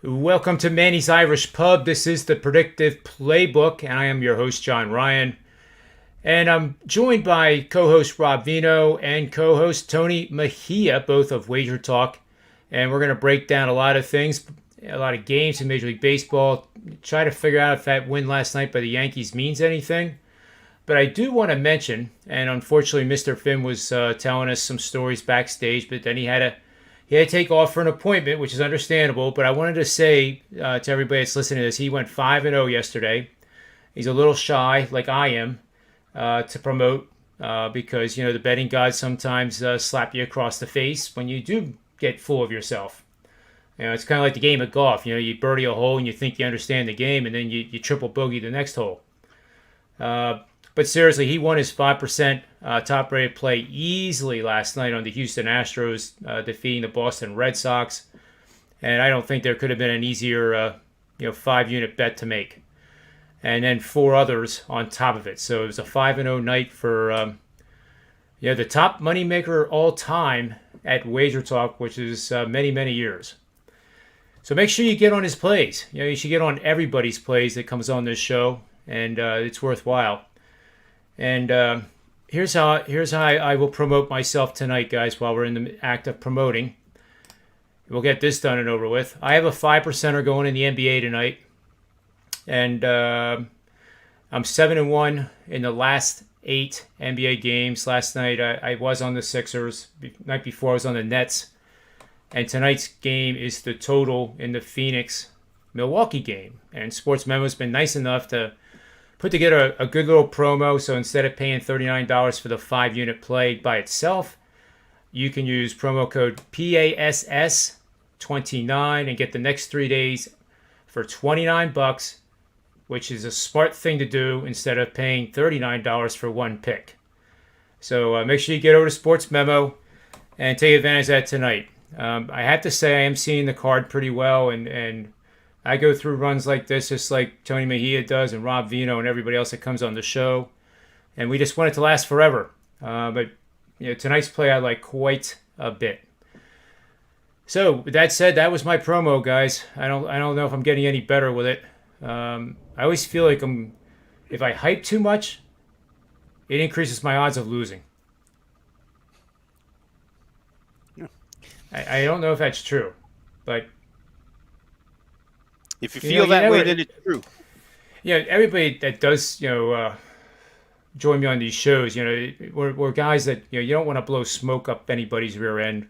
Welcome to Manny's Irish Pub. This is the Predictive PlayBook, and I am your host, John Ryan. And I'm joined by co-host Rob Vino and co-host Tony Mejia, both of Wager Talk. And we're going to break down a lot of things, a lot of games in Major League Baseball, try to figure out if that win last night by the Yankees means anything. But I do want to mention, and unfortunately Mr. Finn was telling us some stories backstage, but then he had to take off for an appointment, which is understandable. But I wanted to say to everybody that's listening to this, he went 5-0 yesterday. He's a little shy, like I am, to promote because, the betting gods sometimes slap you across the face when you do get full of yourself. It's kind of like the game of golf. You birdie a hole and you think you understand the game, and then you triple bogey the next hole. But seriously, he won his 5% top-rated play easily last night on the Houston Astros, defeating the Boston Red Sox. And I don't think there could have been an easier, 5-unit bet to make. And then 4 others on top of it. So it was a 5-0 night for, the top moneymaker all time at Wager Talk, which is many, many years. So make sure you get on his plays. You should get on everybody's plays that comes on this show, and it's worthwhile. And here's how I will promote myself tonight, guys, while we're in the act of promoting. We'll get this done and over with. I have a 5%er going in the NBA tonight. And I'm 7-1 in the last 8 NBA games. Last night I was on the Sixers. Night before I was on the Nets. And tonight's game is the total in the Phoenix-Milwaukee game. And Sports Memo's been nice enough to put together a good little promo. So instead of paying $39 for the 5-unit play by itself, you can use promo code PASS29 and get the next 3 days for $29, which is a smart thing to do instead of paying $39 for one pick. So make sure you get over to Sports Memo and take advantage of that tonight. I have to say I am seeing the card pretty well, and I go through runs like this just like Tony Mejia does and Rob Vino and everybody else that comes on the show. And we just want it to last forever. But tonight's play I like quite a bit. So with that said, that was my promo, guys. I don't know if I'm getting any better with it. I always feel like if I hype too much, it increases my odds of losing. Yeah. I don't know if that's true, but if you feel that way, then it's true. Everybody that does, join me on these shows, we're guys that, you don't want to blow smoke up anybody's rear end.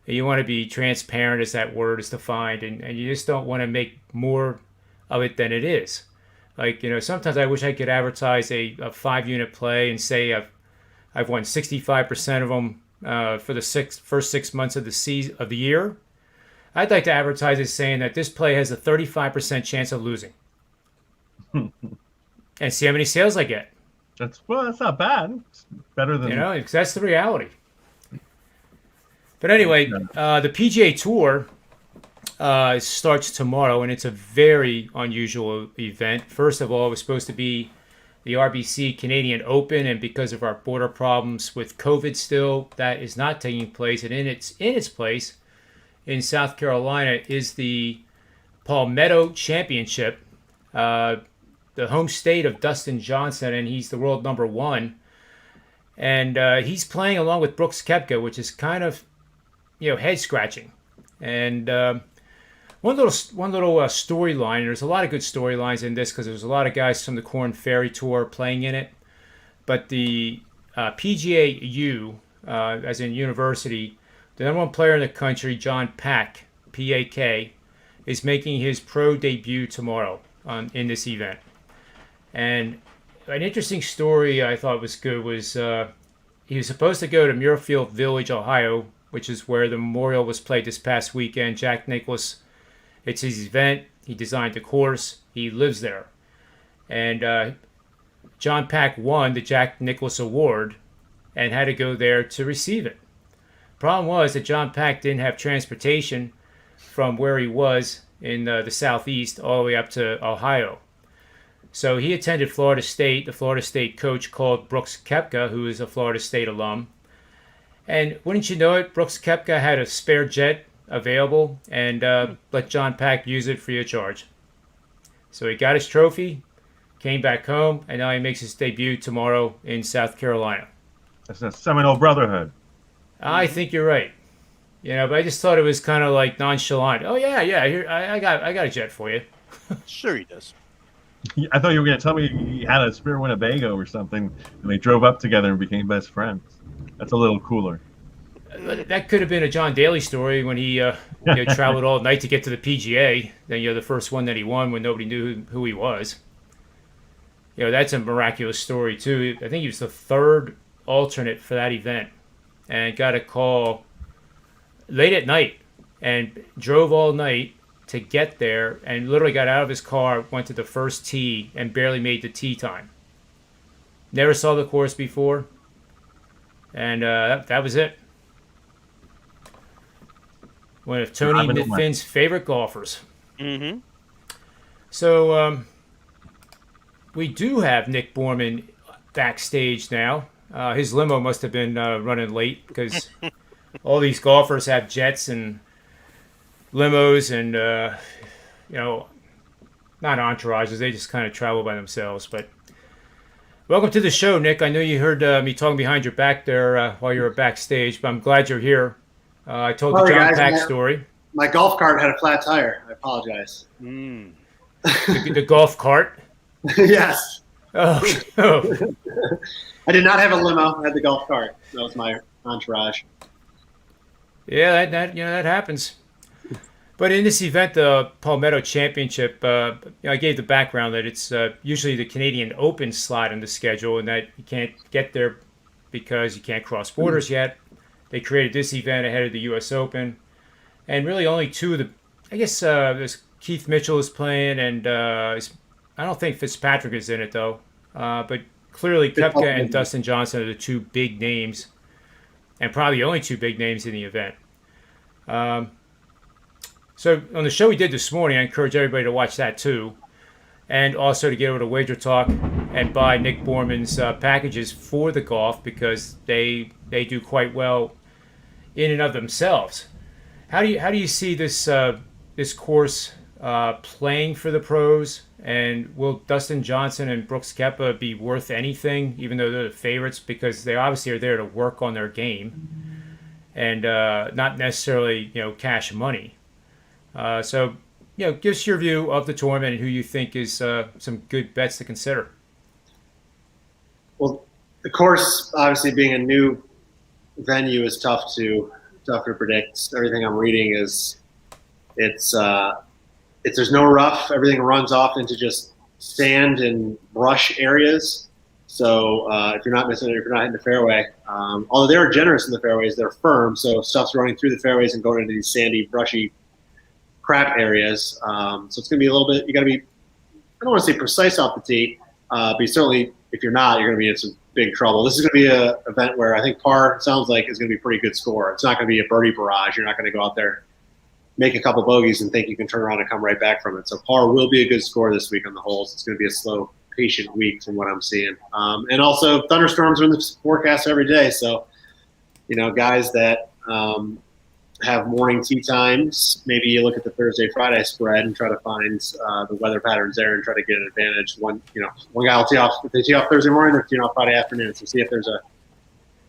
You want to be transparent, as that word is defined, and you just don't want to make more of it than it is. Like, sometimes I wish I could advertise a 5-unit play and say I've won 65% of them for the first 6 months of the year. I'd like to advertise it saying that this play has a 35% chance of losing. And see how many sales I get. That's not bad. It's better than... because that's the reality. But anyway, the PGA Tour starts tomorrow, and it's a very unusual event. First of all, it was supposed to be the RBC Canadian Open, and because of our border problems with COVID still, that is not taking place. And in its place, in South Carolina, is the Palmetto Championship, the home state of Dustin Johnson, and he's the world number 1. And he's playing along with Brooks Koepka, which is kind of, head scratching. And one little storyline. There's a lot of good storylines in this because there's a lot of guys from the Korn Ferry Tour playing in it. But the PGA U, as in university, the number 1 player in the country, John Pack, P-A-K, is making his pro debut tomorrow in this event. And an interesting story I thought was good was he was supposed to go to Muirfield Village, Ohio, which is where the Memorial was played this past weekend. Jack Nicklaus, it's his event. He designed the course. He lives there. And John Pack won the Jack Nicklaus Award and had to go there to receive it. Problem was that John Pack didn't have transportation from where he was in the southeast all the way up to Ohio. So he attended Florida State. The Florida State coach called Brooks Koepka, who is a Florida State alum. And wouldn't you know it, Brooks Koepka had a spare jet available, and let John Pack use it free of charge. So he got his trophy, came back home, and now he makes his debut tomorrow in South Carolina. That's a Seminole Brotherhood. I think you're right. But I just thought it was kind of like nonchalant. Oh yeah, here, I got a jet for you. Sure he does. I thought you were going to tell me he had a spare Winnebago or something, and they drove up together and became best friends. That's a little cooler. That could have been a John Daly story when he traveled all night to get to the PGA. Then the first one that he won when nobody knew who he was. That's a miraculous story too. I think he was the third alternate for that event, and got a call late at night, and drove all night to get there, and literally got out of his car, went to the first tee, and barely made the tee time. Never saw the course before, and that was it. One of Tony Mitfin's favorite golfers. Mm-hmm. So we do have Nick Borrman backstage now. His limo must have been running late because all these golfers have jets and limos and, not entourages. They just kind of travel by themselves. But welcome to the show, Nick. I know you heard me talking behind your back there while you were backstage, but I'm glad you're here. I told the John Pack story. My golf cart had a flat tire. I apologize. The golf cart? Yes. Oh. I did not have a limo. I had the golf cart. That was my entourage. Yeah, that happens. But in this event, the Palmetto Championship, I gave the background that it's usually the Canadian Open slot in the schedule, and that you can't get there because you can't cross borders yet. They created this event ahead of the U.S. Open, and really only two of the, I guess, there's Keith Mitchell is playing, and I don't think Fitzpatrick is in it though, but clearly Koepka and Dustin Johnson are the two big names, and probably the only two big names in the event. So on the show we did this morning, I encourage everybody to watch that too, and also to get over to Wager Talk and buy Nick Borman's packages for the golf, because they do quite well in and of themselves. How do you see this this course playing for the pros? And will Dustin Johnson and Brooks Koepka be worth anything, even though they're the favorites? Because they obviously are there to work on their game and not necessarily cash money. So give us your view of the tournament and who you think is some good bets to consider. Well, the course, obviously being a new venue, is tough to predict. Everything I'm reading is it's there's no rough. Everything runs off into just sand and brush areas. So if you're not hitting the fairway, although they're generous in the fairways, they're firm. So stuff's running through the fairways and going into these sandy, brushy crap areas. So it's going to be a little bit. You got to be, I don't want to say precise off the tee, but you certainly, if you're not, you're going to be in some big trouble. This is going to be an event where I think par sounds like is going to be a pretty good score. It's not going to be a birdie barrage. You're not going to go out there, make a couple bogeys, and think you can turn around and come right back from it. So par will be a good score this week on the holes. It's going to be a slow, patient week from what I'm seeing. And also thunderstorms are in the forecast every day. So, guys that have morning tee times, maybe you look at the Thursday, Friday spread and try to find the weather patterns there and try to get an advantage. One guy will tee off. If they tee off Thursday morning, they're teeing off Friday afternoon. So see if there's a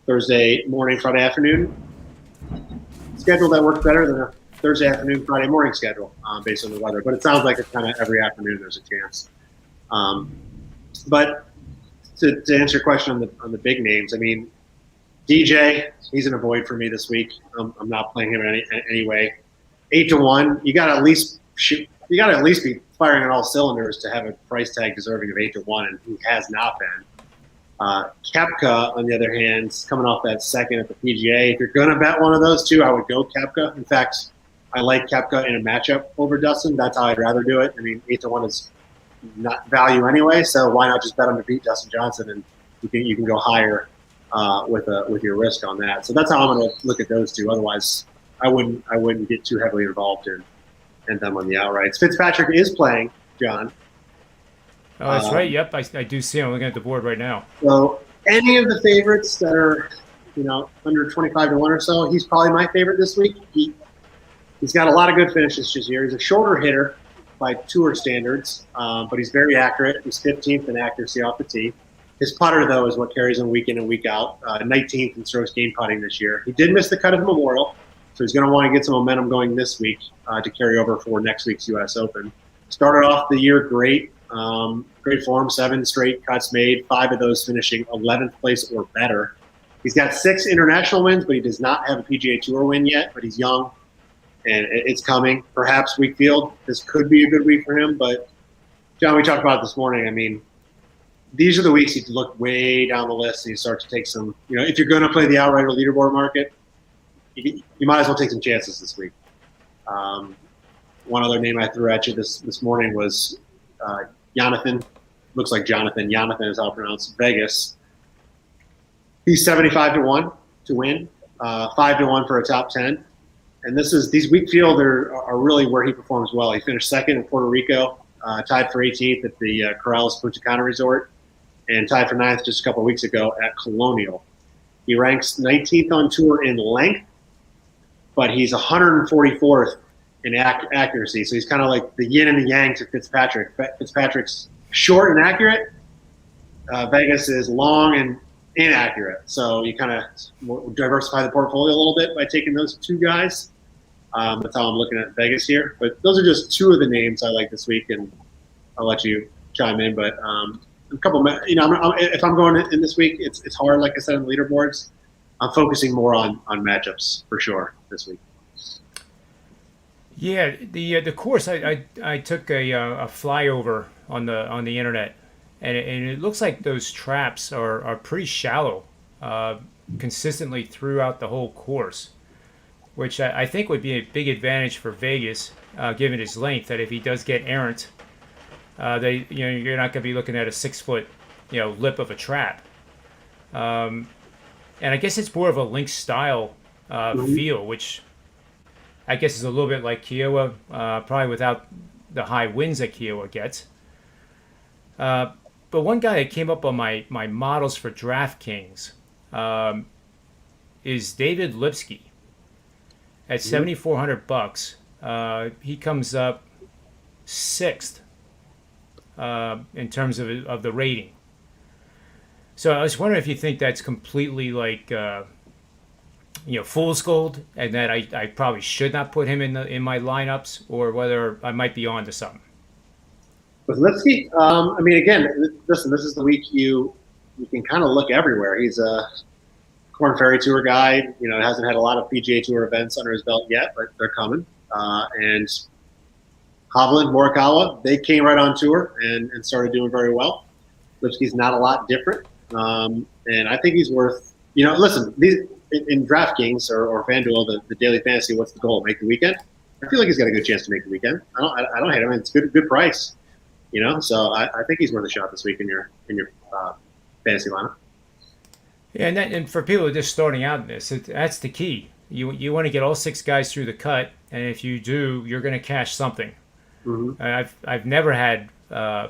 Thursday morning, Friday afternoon schedule that works better than a Thursday afternoon, Friday morning schedule based on the weather. But it sounds like it's kind of every afternoon there's a chance. But to answer your question on the big names, I mean, DJ, he's an avoid for me this week. I'm not playing him in any way. 8-1, you got to at least shoot. You got to at least be firing on all cylinders to have a price tag deserving of 8-1, and he has not been. Koepka, on the other hand, coming off that second at the PGA. If you're going to bet one of those two, I would go Koepka. In fact, I like Koepka in a matchup over Dustin. That's how I'd rather do it. I mean, 8-1 is not value anyway, so why not just bet him to beat Dustin Johnson, and you can go higher with your risk on that. So that's how I'm going to look at those two. Otherwise, I wouldn't get too heavily involved in them on the outrights. Fitzpatrick is playing, John. Oh, that's right. Yep, I do see him. I'm looking at the board right now. So any of the favorites that are under 25-1 or so, he's probably my favorite this week. He He's got a lot of good finishes this year. He's a shorter hitter by tour standards, but he's very accurate. He's 15th in accuracy off the tee. His putter, though, is what carries him week in and week out. 19th in strokes gained putting this year. He did miss the cut of the Memorial, so he's going to want to get some momentum going this week to carry over for next week's U.S. Open. Started off the year great. Great form, 7 straight cuts made, 5 of those finishing 11th place or better. He's got 6 international wins, but he does not have a PGA Tour win yet, but he's young, and it's coming. Perhaps Wakefield, this could be a good week for him, but John, we talked about it this morning. I mean, these are the weeks you look way down the list and you start to take some, if you're going to play the outright or leaderboard market, you might as well take some chances this week. One other name I threw at you this morning was Jonathan. Looks like Jonathan. Jonathan is how it's pronounced. Vegas. He's 75-1 to win, 5-1 for a top 10. And these Wakefield are really where he performs well. He finished second in Puerto Rico, tied for 18th at the Corrales Punta Cana Resort, and tied for 9th just a couple of weeks ago at Colonial. He ranks 19th on tour in length, but he's 144th in accuracy. So he's kind of like the yin and the yang to Fitzpatrick. Fitzpatrick's short and accurate. Vegas is long and inaccurate. So you kind of diversify the portfolio a little bit by taking those 2 guys. That's how I'm looking at Vegas here. But those are just 2 of the names I like this week, and I'll let you chime in. But a couple, if I'm going in this week, it's hard. Like I said on the leaderboards, I'm focusing more on matchups for sure this week. Yeah, the course I took a flyover on the internet, and it looks like those traps are pretty shallow, consistently throughout the whole course, which I think would be a big advantage for Vegas, given his length. That if he does get errant, you're not going to be looking at a 6-foot lip of a trap. And I guess it's more of a link style feel, which I guess is a little bit like Kiowa, probably without the high winds that Kiowa gets. But one guy that came up on my models for DraftKings is David Lipsky at $7,400. He comes up 6th in terms of the rating. So I was wondering if you think that's completely like fool's gold, and that I probably should not put him in my lineups, or whether I might be on to something. With Lipsky, I mean, again, listen, this is the week you can kind of look everywhere. He's a Korn Ferry Tour guy. Hasn't had a lot of PGA Tour events under his belt yet, but they're coming. And Hovland, Morikawa, they came right on tour and started doing very well. Lipsky's not a lot different. And I think he's worth, listen, these in DraftKings or FanDuel, the daily fantasy, what's the goal? Make the weekend? I feel like he's got a good chance to make the weekend. I don't hate him. It's good price, So I think he's worth a shot this week in your fantasy lineup. Yeah, and for people who are just starting out in this, that's the key. You want to get all 6 guys through the cut, and if you do, you're going to cash something. Mm-hmm. I've never had a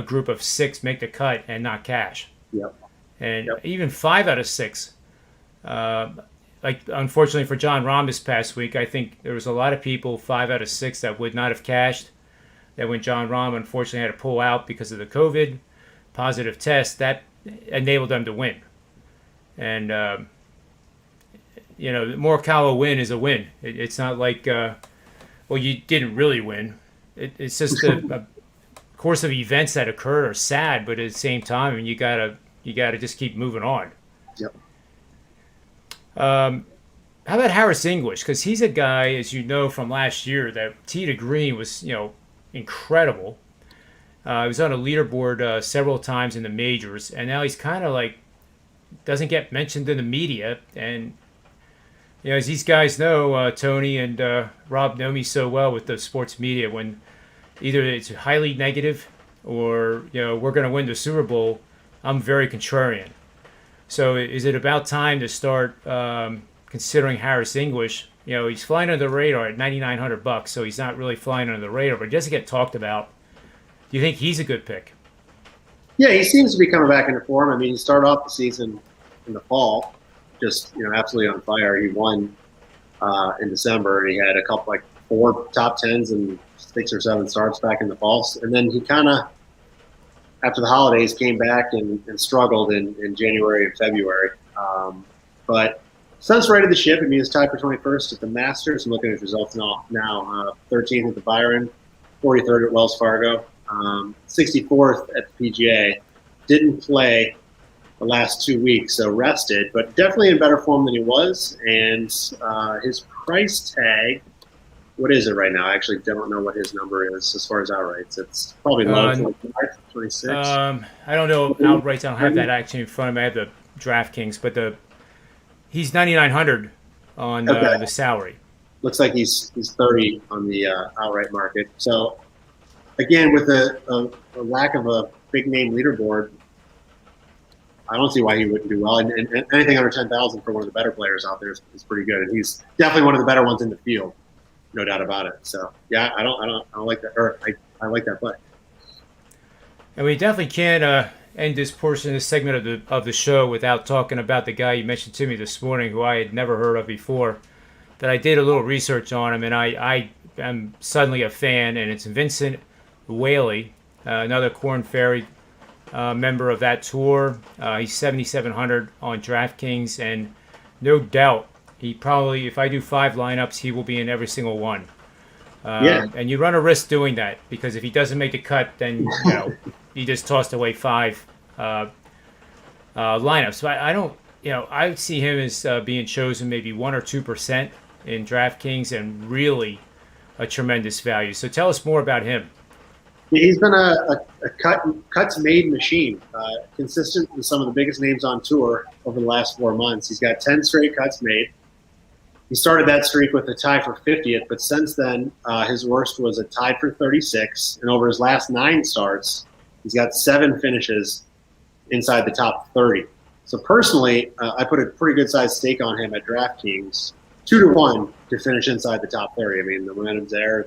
group of 6 make the cut and not cash. Yep. And even 5 out of 6. Like, unfortunately for John Rahm this past week, I think there was a lot of people 5 out of 6 that would not have cashed. That when John Rahm unfortunately had to pull out because of the COVID positive test, that enabled them to win. And the Morikawa win is a win. It's not like you didn't really win. It's just a course of events that occur are sad, but at the same time, you gotta just keep moving on. Yep. How about Harris English? Because he's a guy, as you know from last year, that tee to green was incredible. He was on a leaderboard several times in the majors, and now he's kind of like doesn't get mentioned in the media. And as these guys know, Tony and Rob know me so well with the sports media, when either it's highly negative or we're going to win the Super Bowl, I'm very contrarian. So is it about time to start considering Harris English? He's flying under the radar at $9,900, so he's not really flying under the radar, but he doesn't get talked about. Do you think he's a good pick? Yeah, he seems to be coming back into form. I mean, he started off the season in the fall just absolutely on fire. He won in December. He had a couple, like 4 top 10s and 6 or 7 starts back in the fall. And then he kind of, after the holidays, came back and struggled in January and February. But since righted the ship, I mean, he was tied for 21st at the Masters. I'm looking at his results now. 13th at the Byron, 43rd at Wells Fargo, 64th at the PGA. Didn't play the last 2 weeks, so rested, but definitely in better form than he was. And his price tag, what is it right now? I actually don't know what his number is as far as outrights. It's probably low, 26. I don't know outrights. I don't have that actually in front of me. I have the DraftKings, but he's 9,900 on the salary. Looks like he's 30 on the outright market. So again, with a lack of a big name leaderboard, I don't see why he wouldn't do well. And anything under 10,000 for one of the better players out there is pretty good. And he's definitely one of the better ones in the field, no doubt about it. So yeah, I don't like that. Or I like that play. And we definitely can't end this portion, this segment of the show, without talking about the guy you mentioned to me this morning, who I had never heard of before. That I did a little research on him, and I am suddenly a fan. And it's Vincent Whaley, another Korn Ferry member of that tour. He's 7,700 on DraftKings, and no doubt he probably, if I do 5 lineups, he will be in every single one. And you run a risk doing that, because if he doesn't make the cut, then you just tossed away 5 lineups. So I don't, I see him as being chosen maybe 1 or 2% in DraftKings, and really a tremendous value. So tell us more about him. He's been a cuts made machine, consistent with some of the biggest names on tour over the last 4 months. He's got 10 straight cuts made. He started that streak with a tie for 50th, but since then, his worst was a tie for 36. And over his last 9 starts, he's got 7 finishes inside the top 30. So personally, I put a pretty good sized stake on him at DraftKings, 2-1 to finish inside the top 30. I mean, the momentum's there,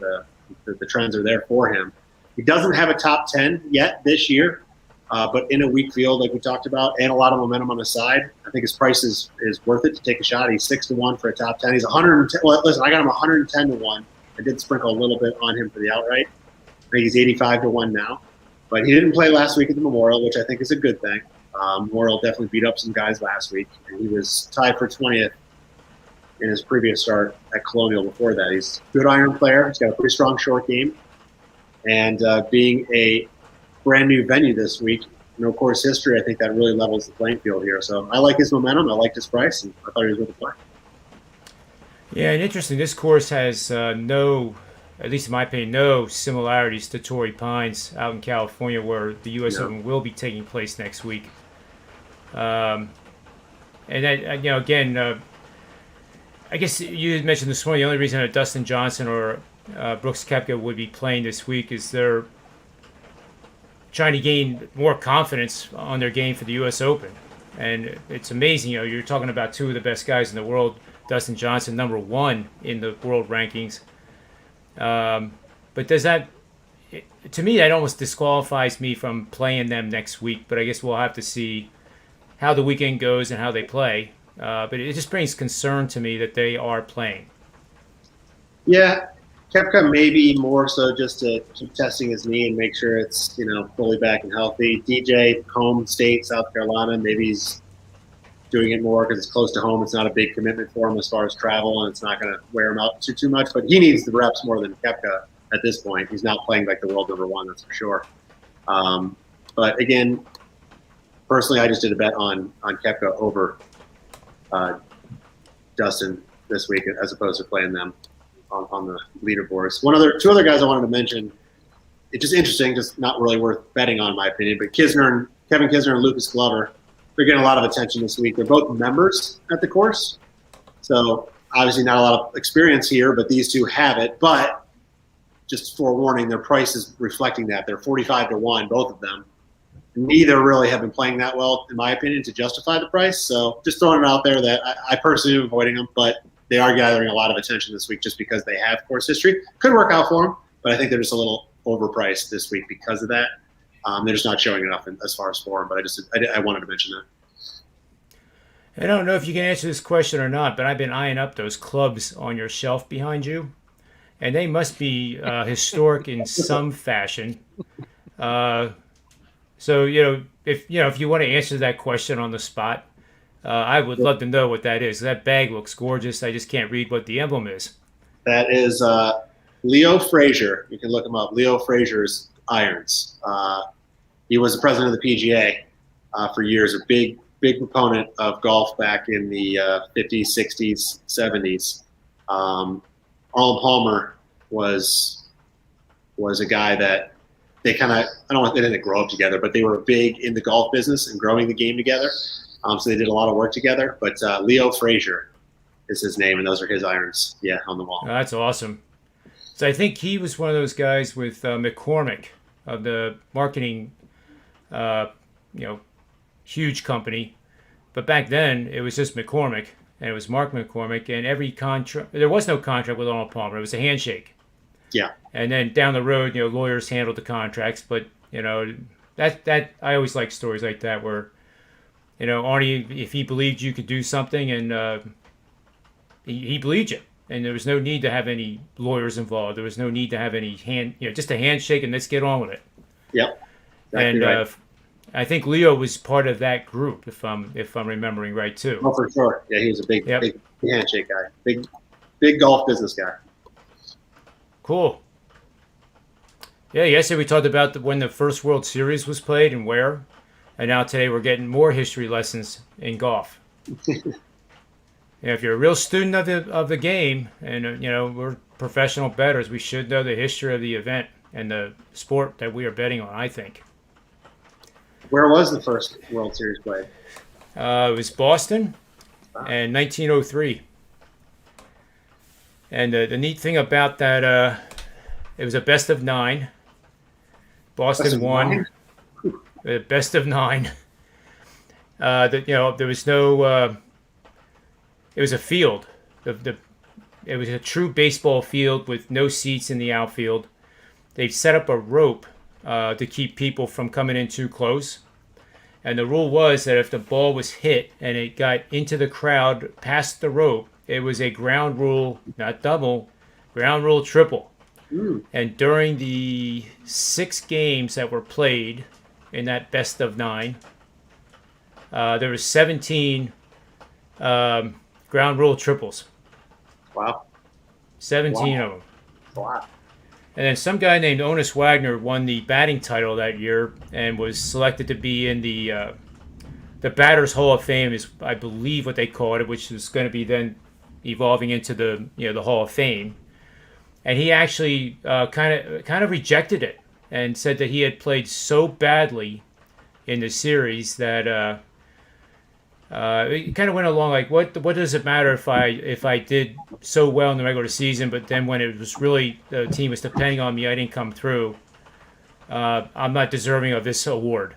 the trends are there for him. He doesn't have a top 10 yet this year, but in a weak field like we talked about, and a lot of momentum on his side, I think his price is worth it to take a shot. He's 6-1 for a top 10. He's 110. Well, listen, I got him 110-1. I did sprinkle a little bit on him for the outright. I think he's 85-1 now, but he didn't play last week at the Memorial, which I think is a good thing. Memorial definitely beat up some guys last week, and he was tied for 20th in his previous start at Colonial before that. He's a good iron player. He's got a pretty strong short game. And being a brand new venue this week, no course history, I think that really levels the playing field here. So I like his momentum. I like his price, and I thought he was worth a play. Yeah, and interesting, this course has no, at least in my opinion, no similarities to Torrey Pines out in California, where the U.S. Open will be taking place next week. And then, again, I guess you had mentioned this morning, the only reason that Dustin Johnson or Brooks Koepka would be playing this week is they're trying to gain more confidence on their game for the U.S. Open. And it's amazing, you're talking about 2 of the best guys in the world. Dustin Johnson, number 1 in the world rankings. But does that, to me, that almost disqualifies me from playing them next week. But I guess we'll have to see how the weekend goes and how they play. But it just brings concern to me that they are playing. Yeah, Koepka maybe more so just to keep testing his knee and make sure it's fully back and healthy. DJ, home state, South Carolina, maybe he's doing it more because it's close to home. It's not a big commitment for him as far as travel, and it's not going to wear him out too much. But he needs the reps more than Koepka at this point. He's not playing like the world number 1, that's for sure. But again, personally, I just did a bet on Koepka over Dustin this week as opposed to playing them on the leaderboards. 2 other guys I wanted to mention. It's just interesting, just not really worth betting on, in my opinion. But Kevin Kisner and Lucas Glover, they're getting a lot of attention this week. They're both members at the course, so obviously not a lot of experience here. But these 2 have it. But just forewarning, their price is reflecting that. They're 45-1, both of them. Neither really have been playing that well, in my opinion, to justify the price. So just throwing it out there that I personally am avoiding them, but they are gathering a lot of attention this week just because they have course history. Could work out for them, but I think they're just a little overpriced this week because of that. They're just not showing enough as far as form, but I wanted to mention that. I don't know if you can answer this question or not, but I've been eyeing up those clubs on your shelf behind you, and they must be historic in some fashion. Uh, so if you want to answer that question on the spot, I would love to know what that is. That bag looks gorgeous. I just can't read what the emblem is. That is Leo Frazier. You can look him up. Leo Frazier's irons. He was the president of the PGA for years, a big proponent of golf back in the 50s, 60s, 70s. Arnold Palmer was a guy that they kind of, they didn't grow up together, but they were big in the golf business and growing the game together. So they did a lot of work together. But Leo Frazier is his name, and those are his irons, on the wall. Oh, that's awesome. So I think he was one of those guys with McCormick of the marketing, huge company. But back then, it was just McCormick, and it was Mark McCormick, and every contract, there was no contract with Arnold Palmer. It was a handshake. Yeah. And then down the road, lawyers handled the contracts. But, that I always like stories like that where, Arnie, if he believed you could do something, and he believed you. And there was no need to have any lawyers involved. There was no need to have any just a handshake and let's get on with it. Yep. Exactly and right. I think Leo was part of that group, if I'm remembering right too. Oh, for sure. Yeah, he was a big handshake guy, big golf business guy. Cool. Yeah, yesterday we talked about when the first World Series was played and where, and now today we're getting more history lessons in golf. If you're a real student of the game, and we're professional bettors, we should know the history of the event and the sport that we are betting on, I think. Where was the first World Series played? It was Boston in 1903. And the neat thing about that, it was a best of 9. Boston won. Best of 9. There was no. It was a field. It was a true baseball field with no seats in the outfield. They set up a rope to keep people from coming in too close. And the rule was that if the ball was hit and it got into the crowd past the rope, it was a ground rule, not double, ground rule triple. And during the 6 games that were played in that best of 9, there were 17 ground rule triples. Wow. 17 of them. Wow. And then some guy named Honus Wagner won the batting title that year and was selected to be in the Batters Hall of Fame, is I believe what they called it, which is going to be then evolving into the the Hall of Fame. And he actually kind of rejected it and said that he had played so badly in the series that it kind of went along like, what does it matter if I did so well in the regular season, but then when it was really the team was depending on me, I didn't come through. I'm not deserving of this award.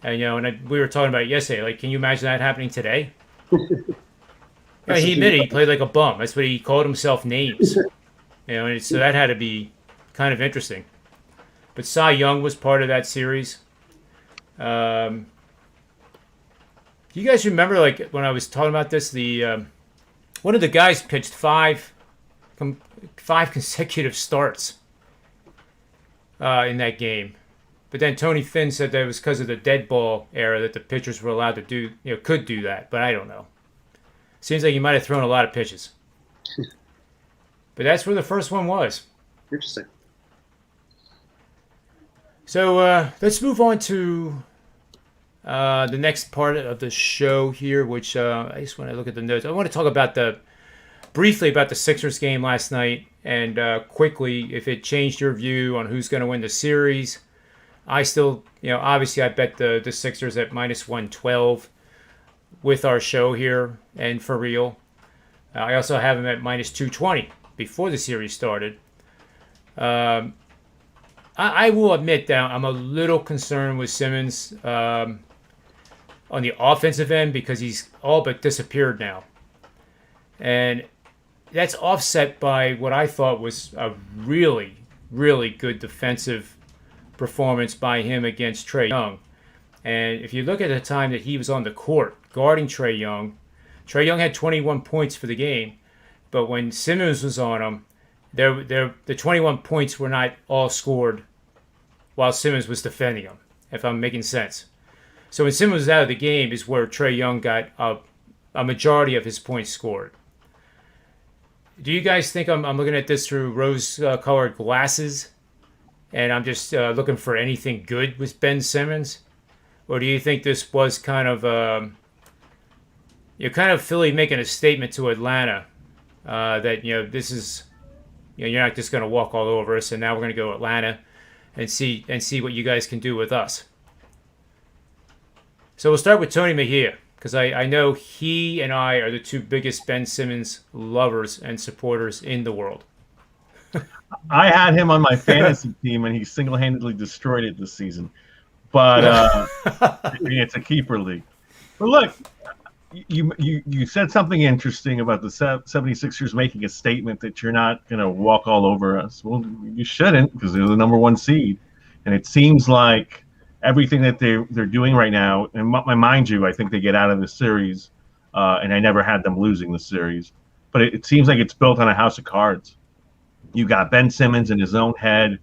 And we were talking about it yesterday. Like, can you imagine that happening today? He admitted he played like a bum. That's what he called himself, names. And so that had to be kind of interesting. But Cy Young was part of that series. Do you guys remember, like, when I was talking about this, the one of the guys pitched 5 consecutive starts in that game. But then Tony Finn said that it was because of the dead ball era that the pitchers were allowed to do, could do that. But I don't know. Seems like he might have thrown a lot of pitches. But that's where the first one was. Interesting. So let's move on to the next part of the show here, which I just want to look at the notes. I want to talk briefly about the Sixers game last night, and quickly if it changed your view on who's going to win the series. I still, obviously I bet the Sixers at -112 with our show here and for real. I also have them at -220 before the series started. I will admit that I'm a little concerned with Simmons on the offensive end because he's all but disappeared now. And that's offset by what I thought was a really, really good defensive performance by him against Trae Young. And if you look at the time that he was on the court guarding Trae Young. Trae Young had 21 points for the game, but when Simmons was on him, the 21 points were not all scored while Simmons was defending him, if I'm making sense. So when Simmons was out of the game is where Trae Young got a majority of his points scored. Do you guys think I'm looking at this through rose-colored glasses and I'm just looking for anything good with Ben Simmons? Or do you think this was kind of Philly making a statement to Atlanta that, this is, you're not just going to walk all over us, and now we're going to go to Atlanta and see what you guys can do with us. So we'll start with Tony Mejia, because I know he and I are the two biggest Ben Simmons lovers and supporters in the world. I had him on my fantasy team, and he single-handedly destroyed it this season. But it's a keeper league. But look, you said something interesting about the 76ers making a statement that you're not going to walk all over us. Well, you shouldn't, because they're the number one seed. And it seems like everything that they're doing right now, and mind you, I think they get out of the series, and I never had them losing the series. But it seems like it's built on a house of cards. You got Ben Simmons in his own head.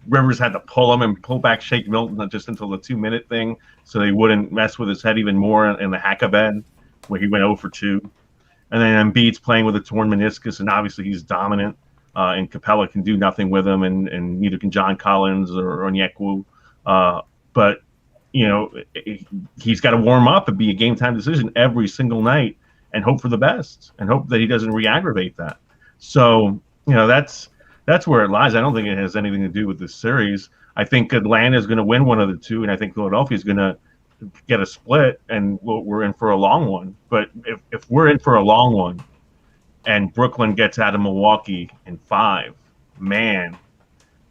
Rivers had to pull him and pull back Shake Milton just until the 2-minute thing, so they wouldn't mess with his head even more in the hack-a-bed, where he went 0 for 2. And then Embiid's playing with a torn meniscus, and obviously he's dominant. And Capella can do nothing with him, and neither can John Collins or Onyekwu. But he's got to warm up and be a game-time decision every single night, and hope for the best, and hope that he doesn't re-aggravate that. So that's where it lies. I don't think it has anything to do with this series. I think Atlanta is going to win one of the two, and I think Philadelphia is going to get a split, and we're in for a long one. But if we're in for a long one, and Brooklyn gets out of Milwaukee in 5, man,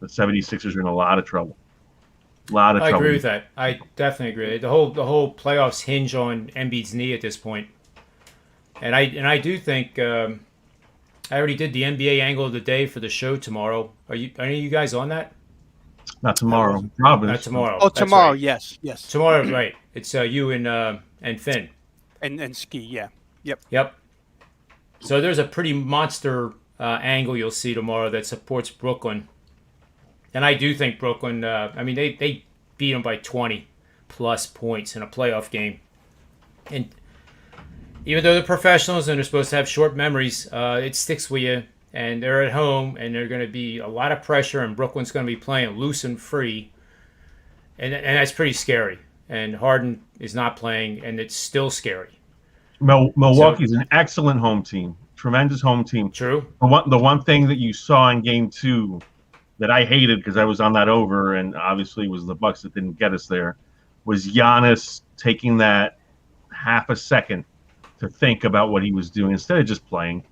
the 76ers are in a lot of trouble. I agree with that. I definitely agree. The whole playoffs hinge on Embiid's knee at this point, and I do think. I already did the NBA angle of the day for the show tomorrow. Are any of you guys on that? Not tomorrow. Providence. Not tomorrow. Oh, tomorrow, right. yes. Tomorrow, right. It's you and Finn. And Ski, yeah. Yep. So there's a pretty monster angle you'll see tomorrow that supports Brooklyn. And I do think Brooklyn, they beat them by 20-plus points in a playoff game. And even though they're professionals and they're supposed to have short memories, it sticks with you. And they're at home, and they're going to be a lot of pressure, and Brooklyn's going to be playing loose and free. And that's pretty scary. And Harden is not playing, and it's still scary. Milwaukee's an excellent home team, tremendous home team. True. The one thing that you saw in Game 2 that I hated because I was on that over, and obviously it was the Bucks that didn't get us there, was Giannis taking that half a second to think about what he was doing instead of just playing.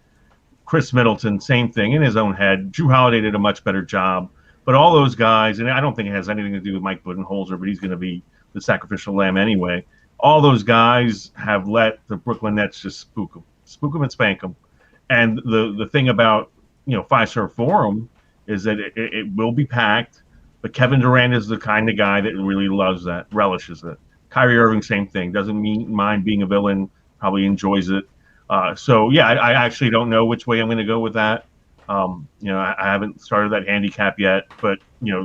Chris Middleton, same thing in his own head. Drew Holiday did a much better job. But all those guys, and I don't think it has anything to do with Mike Budenholzer, but he's going to be the sacrificial lamb anyway. All those guys have let the Brooklyn Nets just spook them and spank them. And the thing about Fiserv Forum is that it will be packed, but Kevin Durant is the kind of guy that really loves that, relishes it. Kyrie Irving, same thing, doesn't mind being a villain. Probably enjoys it. I actually don't know which way I'm going to go with that. I haven't started that handicap yet, but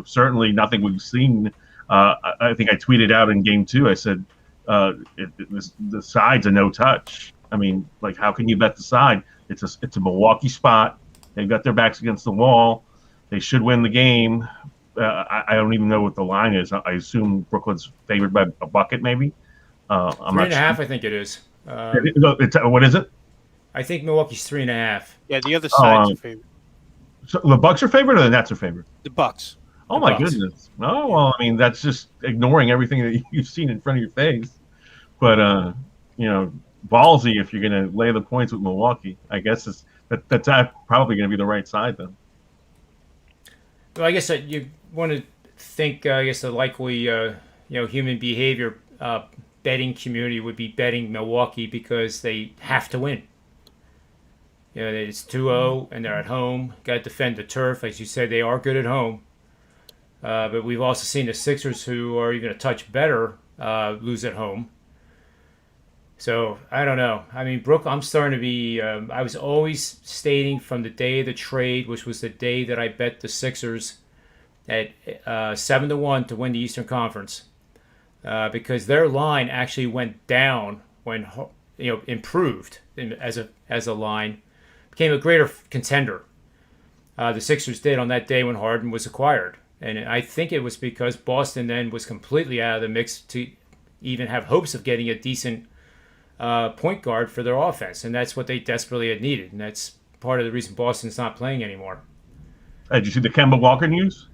certainly nothing we've seen. I think I tweeted out in Game 2. I said the side's a no touch. I mean, like, how can you bet the side? It's a Milwaukee spot. They've got their backs against the wall. They should win the game. I don't even know what the line is. I assume Brooklyn's favored by a bucket, maybe. I'm 3.5, I think it is. What is it? I think Milwaukee's 3.5. Yeah, the other side's a favorite. So the Bucks are favored, or the Nets are favored? The Bucks. Oh my goodness! Oh well, I mean that's just ignoring everything that you've seen in front of your face. But ballsy if you're going to lay the points with Milwaukee. I guess that's probably going to be the right side then. Well, I guess you want to think. The likely human behavior. Betting community would be betting Milwaukee because they have to win. It's 2-0 and they're at home. Got to defend the turf. As you said, they are good at home. But we've also seen the Sixers, who are even a touch better, lose at home. So I don't know. I mean, Brooke, I'm starting to be. I was always stating from the day of the trade, which was the day that I bet the Sixers at 7-1 to win the Eastern Conference, because their line actually went down when improved as a line, became a greater contender. The Sixers did on that day when Harden was acquired, and I think it was because Boston then was completely out of the mix to even have hopes of getting a decent point guard for their offense, and that's what they desperately had needed, and that's part of the reason Boston's not playing anymore. Did you see the Kemba Walker news?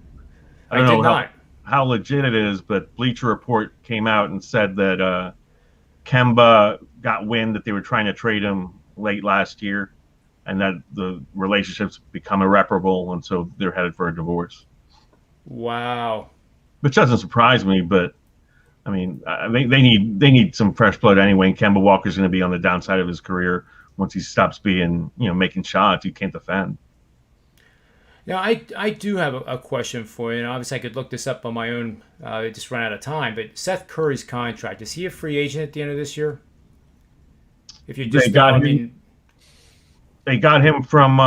I did not. How legit it is, but Bleacher Report came out and said that Kemba got wind that they were trying to trade him late last year, and that the relationship's become irreparable, and so they're headed for a divorce. Wow. Which doesn't surprise me, but I mean, they need some fresh blood anyway. And Kemba Walker's going to be on the downside of his career once he stops being, making shots he can't defend. Now, I do have a question for you, and obviously I could look this up on my own. I just ran out of time. But Seth Curry's contract, is he a free agent at the end of this year? If you just they got him from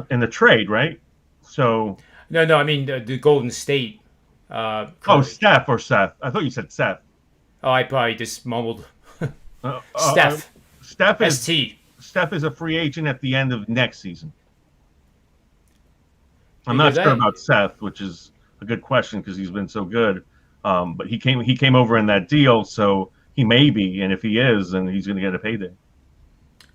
in the trade, right? So no, I mean the Golden State. Steph or Seth? I thought you said Seth. Oh, I probably just mumbled. Steph. Steph is ST. Steph is a free agent at the end of next season. I'm not sure about Seth, which is a good question because he's been so good. But he came over in that deal, so he may be, and if he is, then he's going to get a payday.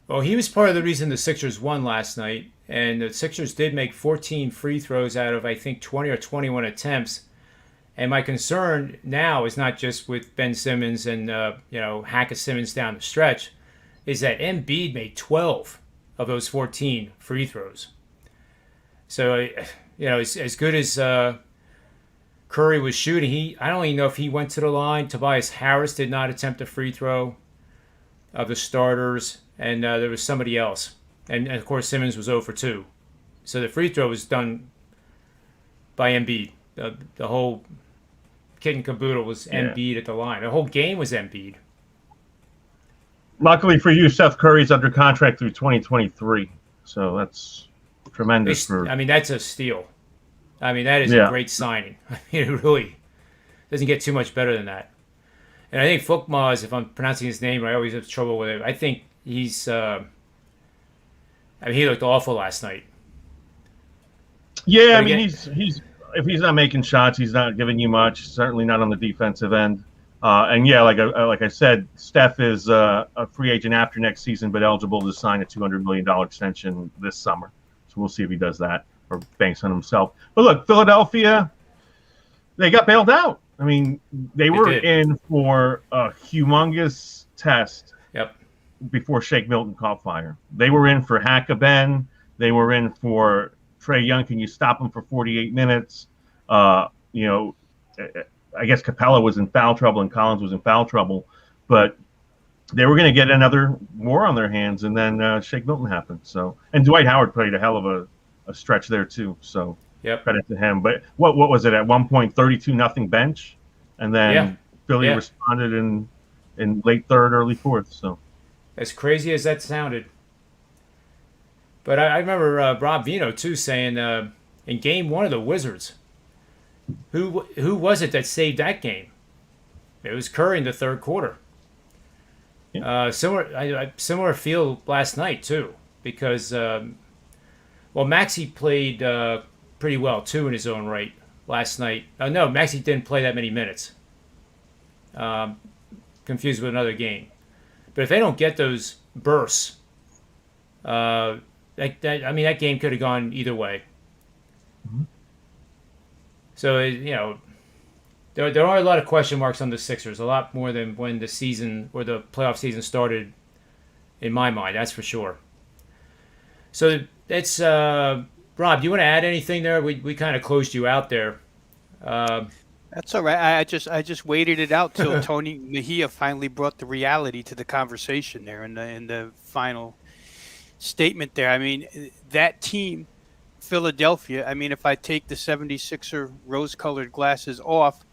Well, he was part of the reason the Sixers won last night, and the Sixers did make 14 free throws out of, I think, 20 or 21 attempts. And my concern now is not just with Ben Simmons and hack of Simmons down the stretch, is that Embiid made 12 of those 14 free throws. So, as good as Curry was shooting, I don't even know if he went to the line. Tobias Harris did not attempt a free throw of the starters, and there was somebody else. And of course, Simmons was 0 for 2. So the free throw was done by Embiid. The whole kit and caboodle was Embiid at the line. The whole game was Embiid. Luckily for you, Seth Curry's under contract through 2023. So that's tremendous. That's a steal. I mean, that is a great signing. I mean, it really doesn't get too much better than that. And I think Fulkmaz, if I'm pronouncing his name, I always have trouble with it. I think he's. He looked awful last night. Yeah, he's if he's not making shots, he's not giving you much. Certainly not on the defensive end. Like I said, Steph is a free agent after next season, but eligible to sign a $200 million extension this summer. So we'll see if he does that or banks on himself. But look, Philadelphia, they got bailed out. I mean, they were in for a humongous test. Yep. Before Shake Milton caught fire. They were in for Hack-a-Ben. They were in for Trae Young. Can you stop him for 48 minutes? I guess Capella was in foul trouble and Collins was in foul trouble. But they were going to get another war on their hands, and then Shake Milton happened. So, and Dwight Howard played a hell of a stretch there too. So credit to him. But what was it at one point? 32-0 bench, and then Philly responded in late third, early fourth. So. As crazy as that sounded. But I remember Rob Vino, too, saying in Game 1 of the Wizards, who was it that saved that game? It was Curry in the third quarter. Yeah. Similar feel last night, too, because, Maxey played pretty well, too, in his own right last night. No, Maxey didn't play that many minutes. Confused with another game. But if they don't get those bursts, that game could have gone either way. Mm-hmm. So there are a lot of question marks on the Sixers, a lot more than when the season or the playoff season started, in my mind. That's for sure. So it's Rob. Do you want to add anything there? We kind of closed you out there. That's all right. I just waited it out till Tony Mejia finally brought the reality to the conversation there in the final statement there. I mean, that team, Philadelphia, if I take the 76er rose-colored glasses off,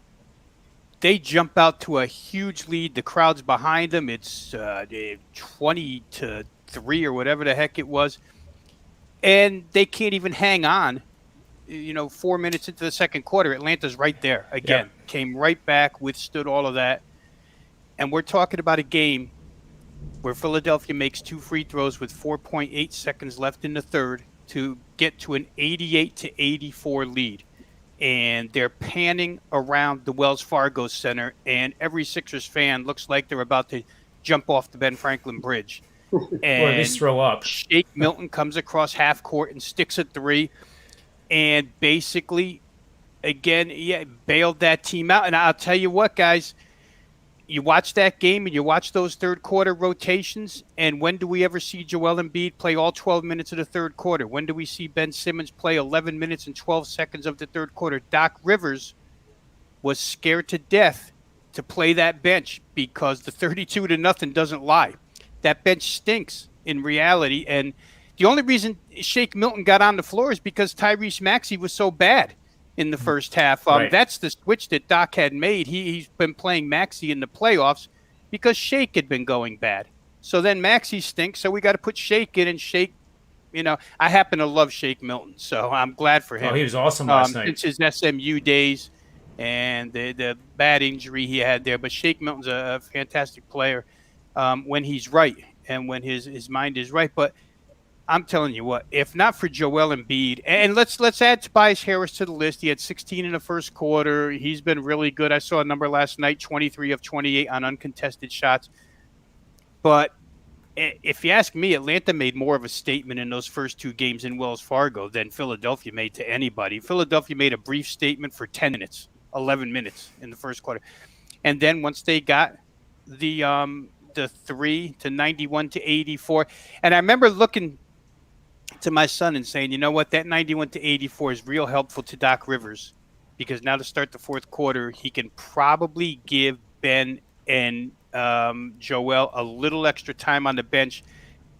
they jump out to a huge lead. The crowd's behind them. It's 20-3 or whatever the heck it was. And they can't even hang on. 4 minutes into the second quarter, Atlanta's right there again. Yep. Came right back, withstood all of that. And we're talking about a game where Philadelphia makes 2 free throws with 4.8 seconds left in the third to get to an 88-84 lead. And they're panning around the Wells Fargo Center, and every Sixers fan looks like they're about to jump off the Ben Franklin Bridge. And or at least throw up. Shake Milton comes across half court and sticks a 3. And basically, again, bailed that team out. And I'll tell you what, guys, you watch that game and you watch those third quarter rotations, and when do we ever see Joel Embiid play all 12 minutes of the third quarter? When do we see Ben Simmons play 11 minutes and 12 seconds of the third quarter? Doc Rivers was scared to death to play that bench because the 32-0 doesn't lie. That bench stinks in reality, and the only reason Shake Milton got on the floor is because Tyrese Maxey was so bad in the first half. Right. That's the switch that Doc had made. He's been playing Maxey in the playoffs because Shake had been going bad. So then Maxey stinks, so we got to put Shake in, and Shake, I happen to love Shake Milton, so I'm glad for him. Oh, he was awesome last night. Since his SMU days and the bad injury he had there. But Shake Milton's a fantastic player when he's right and when his mind is right. But I'm telling you what, if not for Joel Embiid, and let's add Tobias Harris to the list. He had 16 in the first quarter. He's been really good. I saw a number last night, 23 of 28 on uncontested shots. But if you ask me, Atlanta made more of a statement in those first 2 games in Wells Fargo than Philadelphia made to anybody. Philadelphia made a brief statement for 10 minutes, 11 minutes in the first quarter. And then once they got the 3 to 91-84, and I remember looking to my son and saying, you know what, that 91-84 is real helpful to Doc Rivers, because now to start the fourth quarter, he can probably give Ben and Joel a little extra time on the bench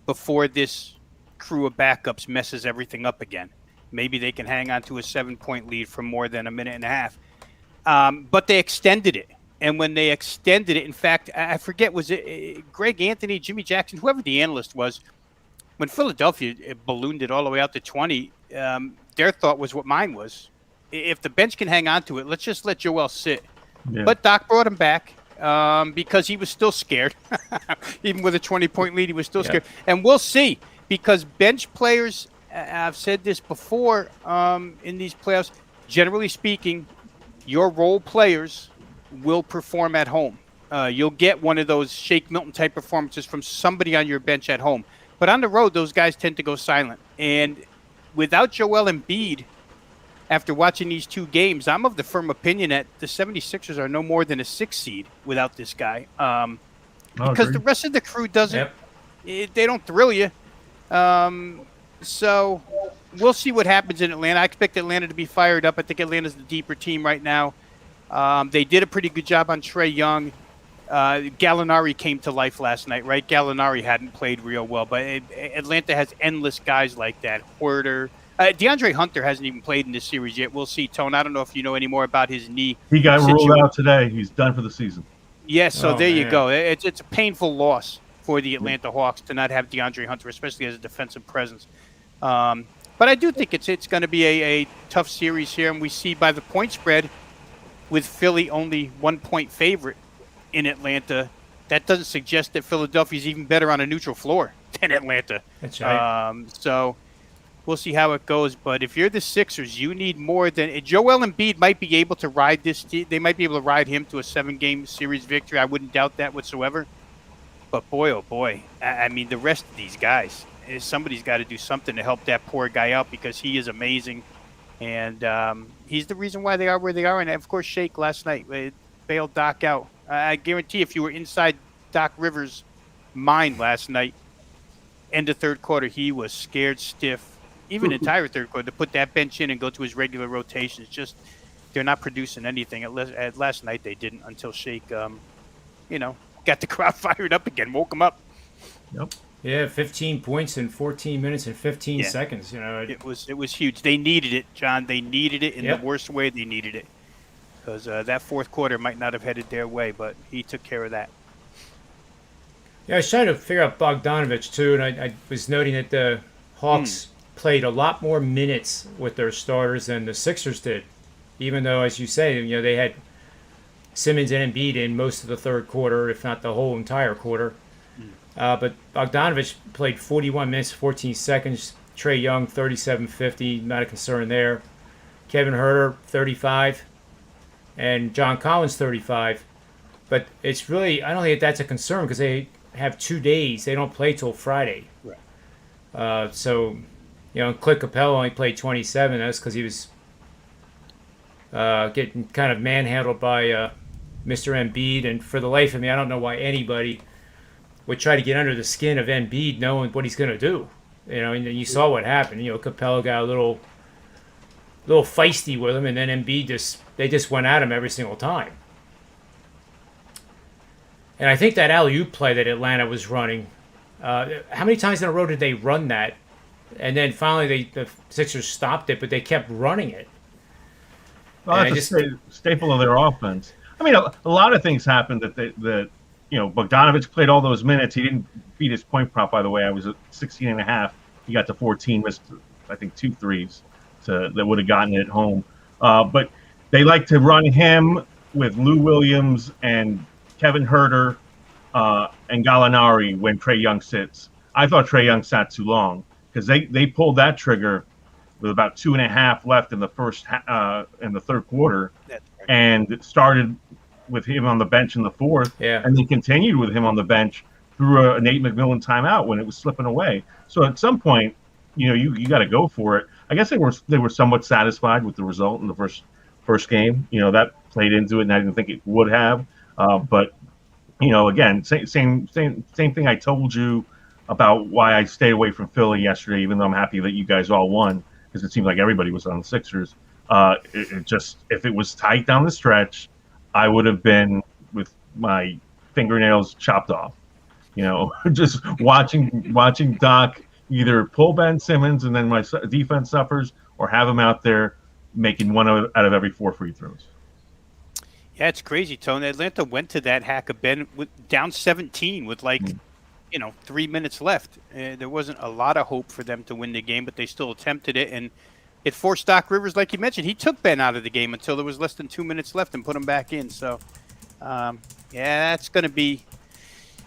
before this crew of backups messes everything up again. Maybe they can hang on to a 7-point lead for more than a minute and a half. But they extended it. And when they extended it, in fact, I forget, was it Greg Anthony, Jimmy Jackson, whoever the analyst was, when Philadelphia ballooned it all the way out to 20, their thought was what mine was. If the bench can hang on to it, let's just let Joel sit. Yeah. But Doc brought him back because he was still scared. Even with a 20-point lead, he was still scared. And we'll see, because bench players, I've said this before in these playoffs, generally speaking, your role players will perform at home. You'll get one of those Shake Milton type performances from somebody on your bench at home. But on the road, those guys tend to go silent. And without Joel Embiid, after watching these 2 games, I'm of the firm opinion that the 76ers are no more than a 6 seed without this guy. Because the rest of the crew doesn't, they don't thrill you. So we'll see what happens in Atlanta. I expect Atlanta to be fired up. I think Atlanta's the deeper team right now. They did a pretty good job on Trae Young. Gallinari came to life last night, right? Gallinari hadn't played real well, but Atlanta has endless guys like that. Huerter. DeAndre Hunter hasn't even played in this series yet. We'll see, Tone. I don't know if you know any more about his knee. He got ruled out today. He's done for the season. Yes, so there you go. It's a painful loss for the Atlanta Hawks to not have DeAndre Hunter, especially as a defensive presence. But I do think it's going to be a tough series here, and we see by the point spread with Philly only 1-point favorite in Atlanta, that doesn't suggest that Philadelphia's even better on a neutral floor than Atlanta. That's right. So we'll see how it goes. But if you're the Sixers, you need more than Joel Embiid might be able to ride this. They might be able to ride him to a 7-game series victory. I wouldn't doubt that whatsoever. But boy, oh boy, I mean, the rest of these guys, somebody's got to do something to help that poor guy out, because he is amazing. And he's the reason why they are where they are. And, of course, Shake last night bailed Doc out. I guarantee if you were inside Doc Rivers' mind last night, end of third quarter, he was scared stiff, even entire third quarter, to put that bench in and go to his regular rotations. Just they're not producing anything. At last night they didn't, until Shake, got the crowd fired up again, woke them up. Yep. Yeah, 15 points in 14 minutes and 15 seconds. It was huge. They needed it, John. They needed it in the worst way. They needed it. because that fourth quarter might not have headed their way, but he took care of that. Yeah, I was trying to figure out Bogdanovich too, and I was noting that the Hawks played a lot more minutes with their starters than the Sixers did, even though, as you say, they had Simmons and Embiid in most of the third quarter, if not the whole entire quarter. But Bogdanovich played 41 minutes, 14 seconds. Trae Young, 37-50, not a concern there. Kevin Huerter, 35. And John Collins, 35. But it's really, I don't think that's a concern because they have 2 days. They don't play till Friday. Right. So, Clint Capella only played 27. That's because he was getting kind of manhandled by Mr. Embiid. And for the life of me, I don't know why anybody would try to get under the skin of Embiid knowing what he's going to do. And you saw what happened. Capella got a little feisty with him, and then Embiid just went at him every single time. And I think that alley-oop play that Atlanta was running, how many times in a row did they run that? And then finally the Sixers stopped it, but they kept running it. Well, that's a staple of their offense. I mean, a lot of things happened that Bogdanovich played all those minutes. He didn't beat his point prop, by the way. I was at 16.5. He got to 14, missed, I think, 2 threes that would have gotten it home. But they like to run him with Lou Williams and Kevin Huerter and Gallinari when Trae Young sits. I thought Trae Young sat too long because they pulled that trigger with about 2.5 left in the third quarter, and started with him on the bench in the fourth, and then continued with him on the bench through a Nate McMillan timeout when it was slipping away. So at some point, you got to go for it. I guess they were somewhat satisfied with the result in the first game. That played into it, and I didn't think it would have. But again, same thing I told you about why I stayed away from Philly yesterday, even though I'm happy that you guys all won, because it seemed like everybody was on the Sixers. It just, if it was tight down the stretch, I would have been with my fingernails chopped off. Just watching Doc either pull Ben Simmons and then my defense suffers, or have him out there making one out of every 4 free throws. Yeah, it's crazy, Tony. Atlanta went to that hack of Ben down 17 with 3 minutes left. There wasn't a lot of hope for them to win the game, but they still attempted it, and it forced Doc Rivers, like you mentioned. He took Ben out of the game until there was less than 2 minutes left and put him back in. So, that's going to be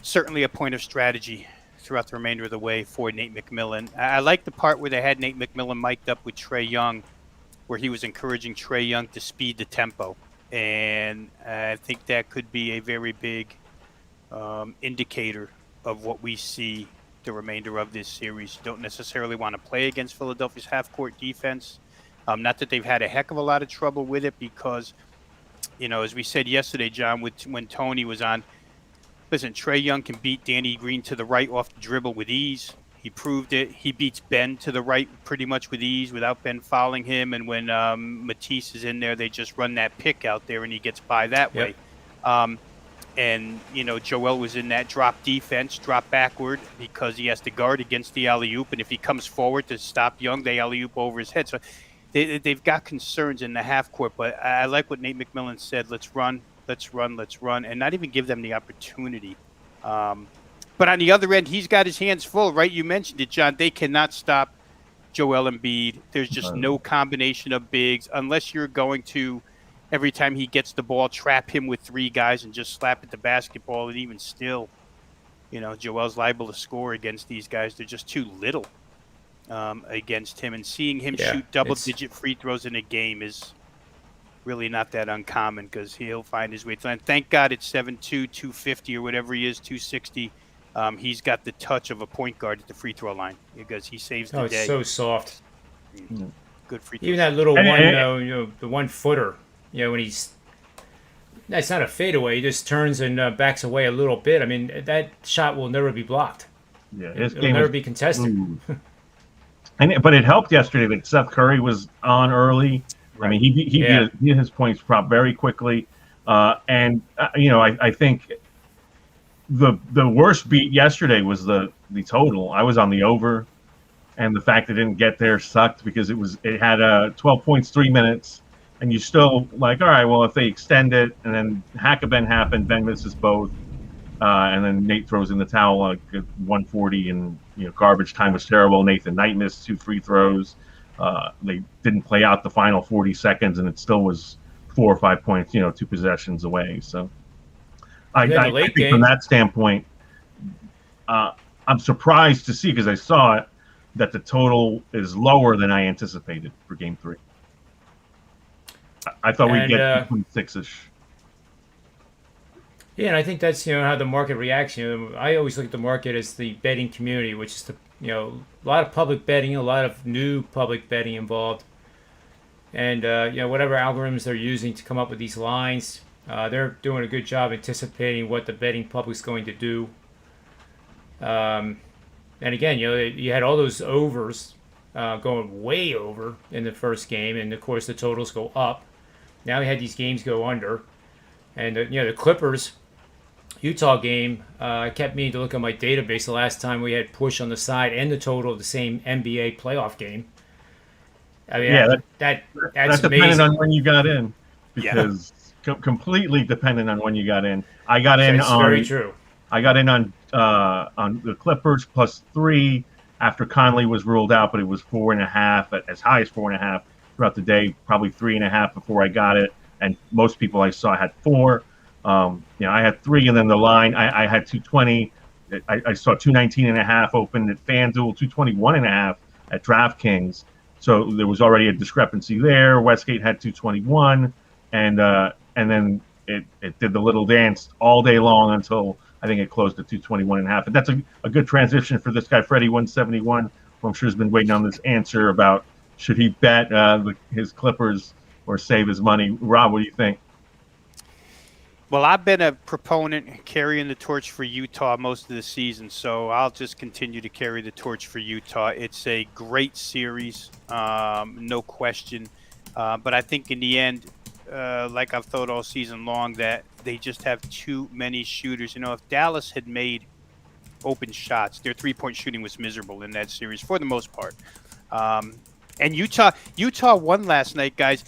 certainly a point of strategy throughout the remainder of the way for Nate McMillan. I like the part where they had Nate McMillan mic'd up with Trae Young, where he was encouraging Trae Young to speed the tempo. And I think that could be a very big indicator of what we see the remainder of this series. You don't necessarily want to play against Philadelphia's half-court defense. Not that they've had a heck of a lot of trouble with it because, as we said yesterday, John, when Tony was on, listen, Trae Young can beat Danny Green to the right off the dribble with ease. He proved it. He beats Ben to the right pretty much with ease without Ben fouling him. And when Matisse is in there, they just run that pick out there and he gets by that way. And, Joel was in that drop defense, drop backward, because he has to guard against the alley-oop. And if he comes forward to stop Young, they alley-oop over his head. So they've got concerns in the half court. But I like what Nate McMillan said. Let's run, and not even give them the opportunity. But on the other end, he's got his hands full, right? You mentioned it, John. They cannot stop Joel Embiid. There's just no combination of bigs unless you're going to, every time he gets the ball, trap him with 3 guys and just slap at the basketball. And even still, Joel's liable to score against these guys. They're just too little against him. And seeing him shoot double-digit free throws in a game is really not that uncommon because he'll find his way. And thank God it's 7'2", 250 or whatever he is, 260. He's got the touch of a point guard at the free throw line because he saves the day. It's so soft. Good free throw. Even that little the 1 footer, when that's not a fadeaway. He just turns and backs away a little bit. I mean, that shot will never be blocked. Yeah, it'll never be contested. But it helped yesterday that Seth Curry was on early. Right. I mean, he beat his points prop very quickly. I think the worst beat yesterday was the total. I was on the over, and the fact it didn't get there sucked because it had 12 points, 3 minutes, and you still like, all right, well, if they extend it, and then hack-a-Ben happened, Ben misses both, and then Nate throws in the towel like at 140, and garbage time was terrible. Nathan Knight missed 2 free throws. They didn't play out the final 40 seconds, and it still was 4 or 5 points, 2 possessions away. So I think from that standpoint, I'm surprised to see, because I saw it, that the total is lower than I anticipated for Game 3. I thought we'd get 26-ish. Yeah, and I think that's how the market reacts. I always look at the market as the betting community, which is a lot of public betting, a lot of new public betting involved, and whatever algorithms they're using to come up with these lines, they're doing a good job anticipating what the betting public's going to do. And again, you had all those overs going way over in the first game, and of course the totals go up. Now we had these games go under, and the Clippers Utah game, I kept meaning to look at my database the last time we had push on the side and the total of the same NBA playoff game. I mean, that's dependent on when you got in, because completely dependent on when you got in. I got in on very true. I got in on the Clippers +3 after Conley was ruled out, but it was 4.5, as high as 4.5 throughout the day, probably 3.5 before I got it, and most people I saw had 4. I had 3, and then the line I had 220. I saw 219.5 open at FanDuel, 221.5 at DraftKings. So there was already a discrepancy there. Westgate had 221, and then it did the little dance all day long until I think it closed at 221.5. And that's a good transition for this guy, Freddie 171, who I'm sure has been waiting on this answer about should he bet his Clippers or save his money. Rob, what do you think? Well, I've been a proponent carrying the torch for Utah most of the season, so I'll just continue to carry the torch for Utah. It's a great series, no question. But I think in the end, like I've thought all season long, that they just have too many shooters. If Dallas had made open shots, their three-point shooting was miserable in that series for the most part. And Utah won last night, guys,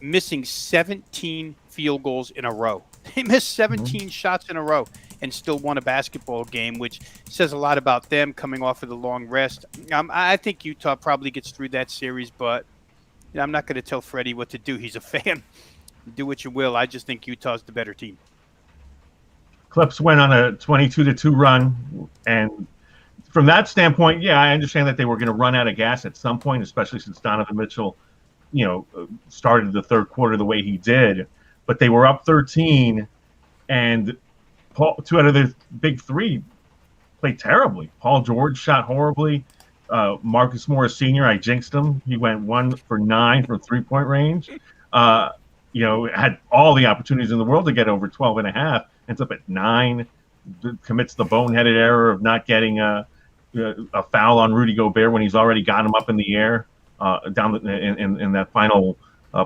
missing 17 field goals in a row. They missed 17 shots in a row and still won a basketball game, which says a lot about them coming off of the long rest. I think Utah probably gets through that series, but I'm not going to tell Freddie what to do. He's a fan. Do what you will. I just think Utah's the better team. Clips went on a 22-2 run, and from that standpoint, I understand that they were going to run out of gas at some point, especially since Donovan Mitchell, started the third quarter the way he did. But they were up 13, and 2 out of their big 3 played terribly. Paul George shot horribly. Marcus Morris Sr., I jinxed him. He went 1 for 9 from three-point range. Had all the opportunities in the world to get over 12.5. Ends up at 9. Commits the boneheaded error of not getting a foul on Rudy Gobert when he's already got him up in the air down in that final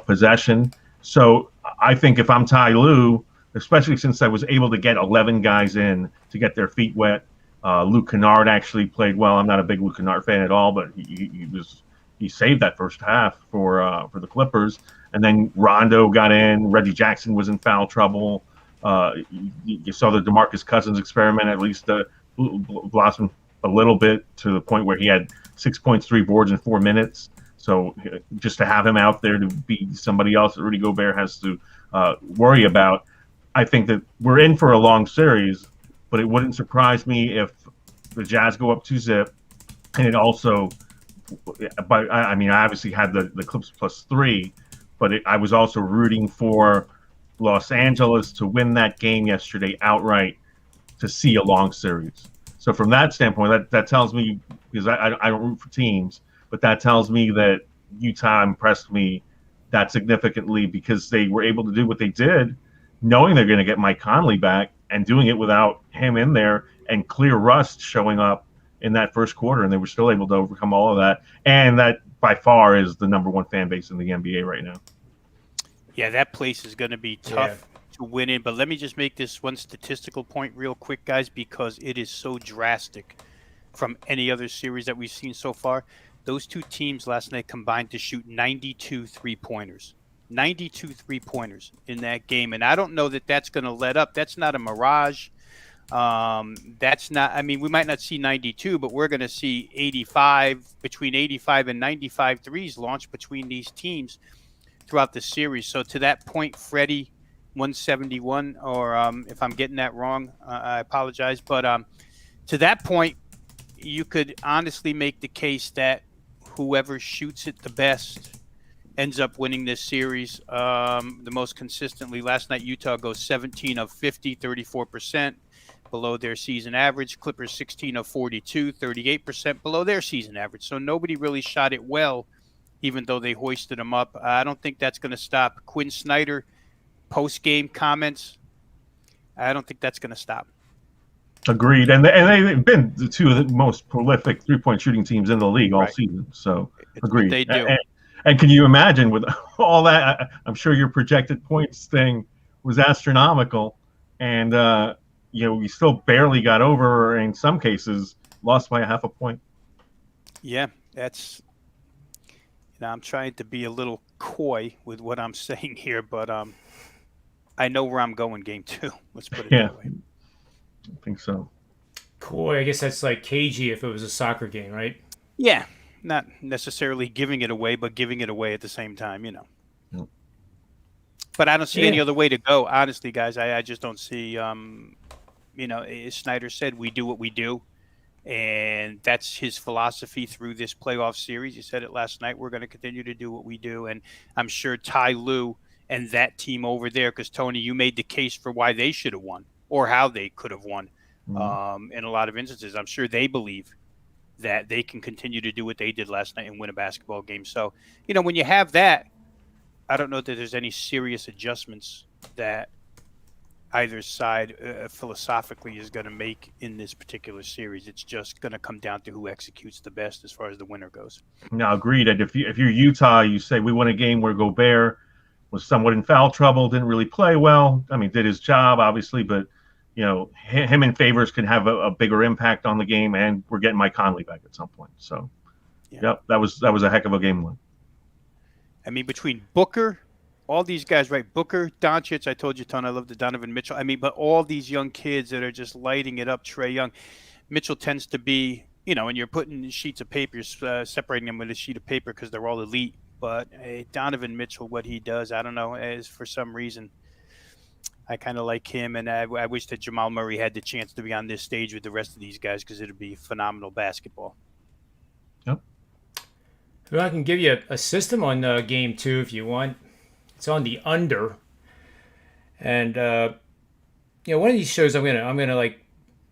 possession. So I think if I'm Ty Lue, especially since I was able to get 11 guys in to get their feet wet, Luke Kennard actually played well. I'm not a big Luke Kennard fan at all, but he saved that first half for the Clippers. And then Rondo got in. Reggie Jackson was in foul trouble. You saw the DeMarcus Cousins experiment at least blossom a little bit to the point where he had 6 points, 3 boards in 4 minutes. So just to have him out there to be somebody else that Rudy Gobert has to worry about, I think that we're in for a long series, but it wouldn't surprise me if the Jazz go up 2-0, and it also, I obviously had the Clips +3, but I was also rooting for Los Angeles to win that game yesterday outright to see a long series. So from that standpoint, that tells me, because I don't root for teams, but that tells me that Utah impressed me that significantly because they were able to do what they did, knowing they're going to get Mike Conley back and doing it without him in there and clear rust showing up in that first quarter. And they were still able to overcome all of that. And that by far is the number 1 fan base in the NBA right now. Yeah, that place is going to be tough to win in. But let me just make this one statistical point real quick, guys, because it is so drastic from any other series that we've seen so far. Those 2 teams last night combined to shoot 92 3-pointers. 92 3-pointers in that game. And I don't know that that's going to let up. That's not a mirage. That's not, I mean, we might not see 92, but we're going to see 85, between 85 and 95 threes launched between these teams throughout the series. So to that point, Freddie 171, or if I'm getting that wrong, I apologize. But to that point, you could honestly make the case that whoever shoots it the best ends up winning this series the most consistently. Last night, Utah goes 17 of 50, 34%. Below their season average. Clippers 16 of 42, 38% below their season average. So nobody really shot it well, even though they hoisted them up. I don't think that's going to stop. Quinn Snyder, post-game comments, I don't think that's going to stop. Agreed. And they've been the two of the most prolific three-point shooting teams in the league all season. So, agreed. They do. And can you imagine with all that, I'm sure your projected points thing was astronomical. And, we still barely got over, or in some cases, lost by a half a point. Yeah, that's. I'm trying to be a little coy with what I'm saying here, but I know where I'm going. Game 2. Let's put it that way. I think so. Coy, I guess that's like cagey if it was a soccer game, right? Yeah, not necessarily giving it away, but giving it away at the same time. Yep. But I don't see any other way to go, honestly, guys. I just don't see. As Snyder said, we do what we do, and that's his philosophy through this playoff series. He said it last night. We're going to continue to do what we do, and I'm sure Ty Lue and that team over there, because, Tony, you made the case for why they should have won or how they could have won in a lot of instances. I'm sure they believe that they can continue to do what they did last night and win a basketball game. So, when you have that, I don't know that there's any serious adjustments that either side philosophically is going to make in this particular series. It's just going to come down to who executes the best as far as the winner goes. Now, agreed. If you're Utah, you say we won a game where Gobert was somewhat in foul trouble, didn't really play well. I mean, did his job, obviously, but, him and Favors can have a bigger impact on the game, and we're getting Mike Conley back at some point. So, that was a heck of a game one. I mean, between Booker, all these guys, right? Booker, Doncic, I told you, Tony, I love the Donovan Mitchell. I mean, but all these young kids that are just lighting it up. Trae Young. Mitchell tends to be, when you're putting sheets of paper, you're separating them with a sheet of paper because they're all elite. But Donovan Mitchell, what he does, I don't know, is for some reason, I kind of like him. And I wish that Jamal Murray had the chance to be on this stage with the rest of these guys because it would be phenomenal basketball. Yep. Well, I can give you a system on Game 2 if you want. It's on the under, and one of these shows I'm gonna like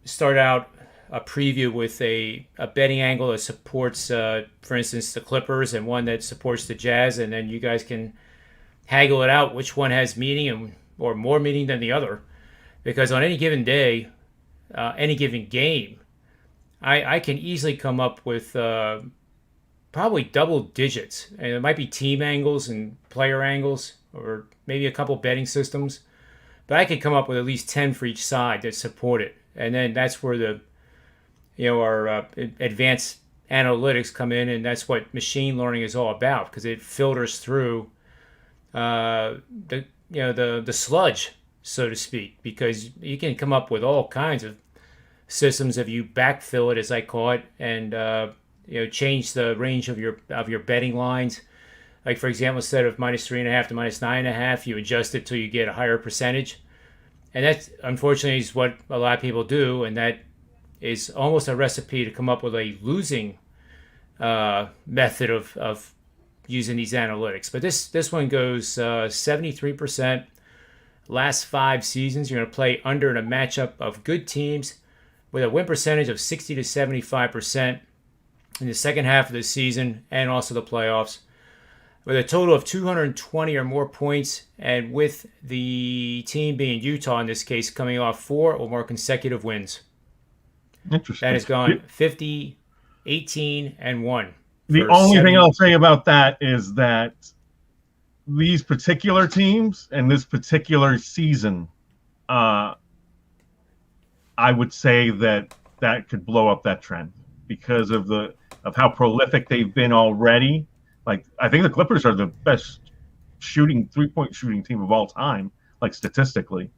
start out a preview with a betting angle that supports, for instance, the Clippers, and one that supports the Jazz, and then you guys can haggle it out which one has meaning or more meaning than the other, because on any given day, any given game, I can easily come up with probably double digits, and it might be team angles and player angles, or maybe a couple betting systems, but I could come up with at least 10 for each side that support it. And then that's where our advanced analytics come in, and that's what machine learning is all about, because it filters through the sludge, so to speak, because you can come up with all kinds of systems if you backfill it, as I call it, and change the range of your betting lines. Like, for example, instead of -3.5 to -9.5, you adjust it till you get a higher percentage. And that's, unfortunately, is what a lot of people do, and that is almost a recipe to come up with a losing method of using these analytics. But this one goes 73%. Last 5 seasons, you're going to play under in a matchup of good teams with a win percentage of 60 to 75% in the second half of the season and also the playoffs, with a total of 220 or more points, and with the team being Utah in this case coming off 4 or more consecutive wins. Interesting. That has gone 50, 18, and 1. The only thing I'll say about that is that these particular teams and this particular season, I would say that could blow up that trend because of how prolific they've been already. Like, I think the Clippers are the best shooting 3-point shooting team of all time, like statistically,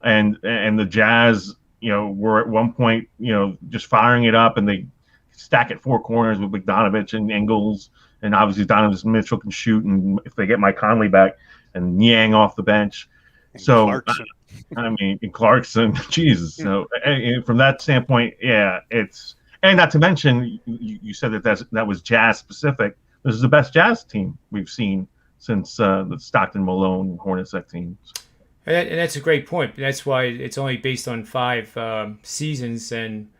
and the Jazz, were at one point, just firing it up, and they stack at four corners with Bogdanovich and Ingles, and obviously Donovan Mitchell can shoot, and if they get Mike Conley back and Niang off the bench, And so Clarkson. I mean, and Clarkson, Jesus. So and from that standpoint, yeah, it's, and not to mention, you said that was Jazz specific. This is the best Jazz team we've seen since the Stockton Malone Hornacek teams. And that's a great point. That's why it's only based on 5 seasons. And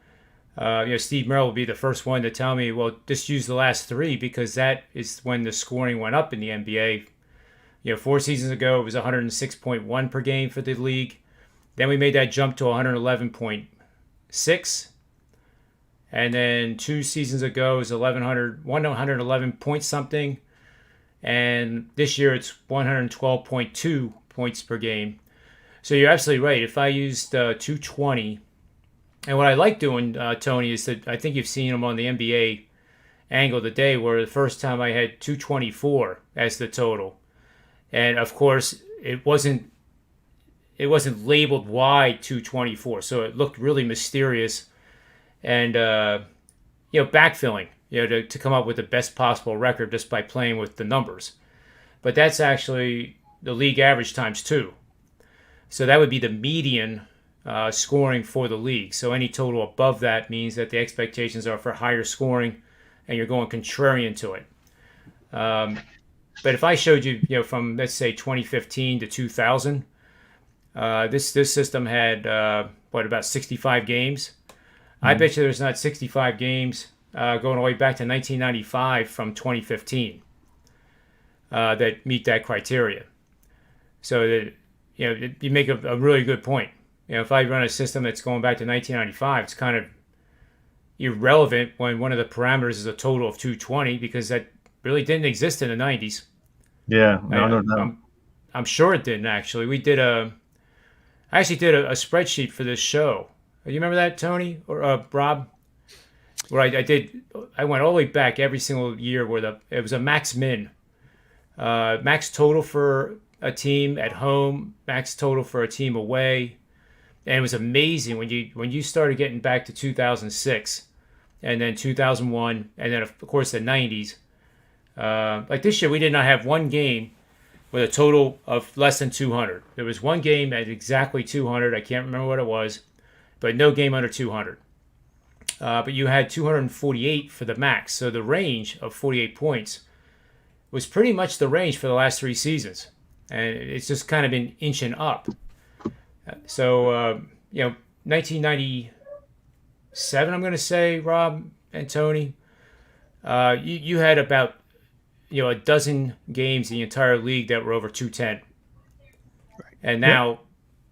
Steve Merrill will be the first one to tell me, well, just use the last 3 because that is when the scoring went up in the NBA. 4 seasons ago, it was 106.1 per game for the league. Then we made that jump to 111.6. And then 2 seasons ago, it was 111 point something. And this year, it's 112.2 points per game. So you're absolutely right. If I used 220, and what I like doing, Tony, is that I think you've seen them on the NBA angle today, where the first time I had 224 as the total. And of course, it wasn't labeled wide 224, so it looked really mysterious. And backfilling, to come up with the best possible record just by playing with the numbers. But that's actually the league average times 2. So that would be the median scoring for the league. So any total above that means that the expectations are for higher scoring, and you're going contrarian to it. But if I showed you, from let's say 2015 to 2000, this system had about 65 games. I bet you there's not 65 games going all the way back to 1995 from 2015 that meet that criteria. So that you make a really good point. If I run a system that's going back to 1995, it's kind of irrelevant when one of the parameters is a total of 220 because that really didn't exist in the 90s. Yeah, no. I'm sure it didn't actually. I actually did a spreadsheet for this show. You remember that, Tony or Rob? Where I went all the way back every single year where it was a max min, max total for a team at home, max total for a team away, and it was amazing when you started getting back to 2006, and then 2001, and then of course the 90s. Like this year, we did not have one game with a total of less than 200. There was one game at exactly 200. I can't remember what it was, but no game under 200. But you had 248 for the max. So the range of 48 points was pretty much the range for the last 3 seasons. And it's just kind of been inching up. So, 1997, I'm going to say, Rob and Tony, you had about a dozen games in the entire league that were over 210. Right. And now,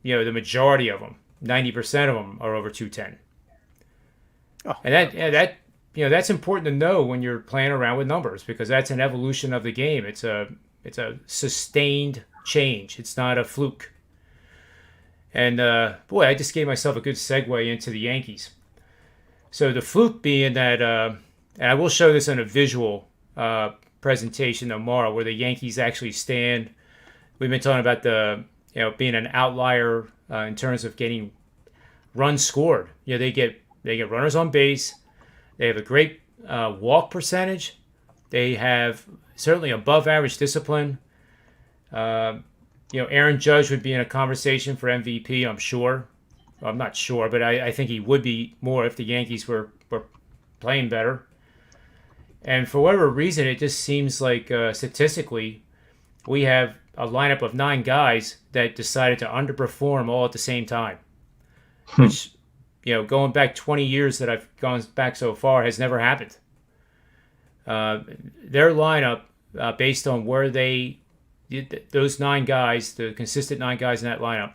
the majority of them, 90% of them are over 210. Oh, and that's important to know when you're playing around with numbers because that's an evolution of the game. It's a sustained change. It's not a fluke. And boy, I just gave myself a good segue into the Yankees. So the fluke being that, and I will show this in a visual presentation tomorrow where the Yankees actually stand. We've been talking about being an outlier in terms of getting runs scored. They get runners on base. They have a great walk percentage. They have certainly above average discipline. Aaron Judge would be in a conversation for MVP, I'm sure. Well, I'm not sure, but I think he would be more if the Yankees were playing better. And for whatever reason, it just seems like statistically, we have a lineup of 9 guys that decided to underperform all at the same time. Which, going back 20 years that I've gone back so far, has never happened. Their lineup, based on where those 9 guys, the consistent 9 guys in that lineup,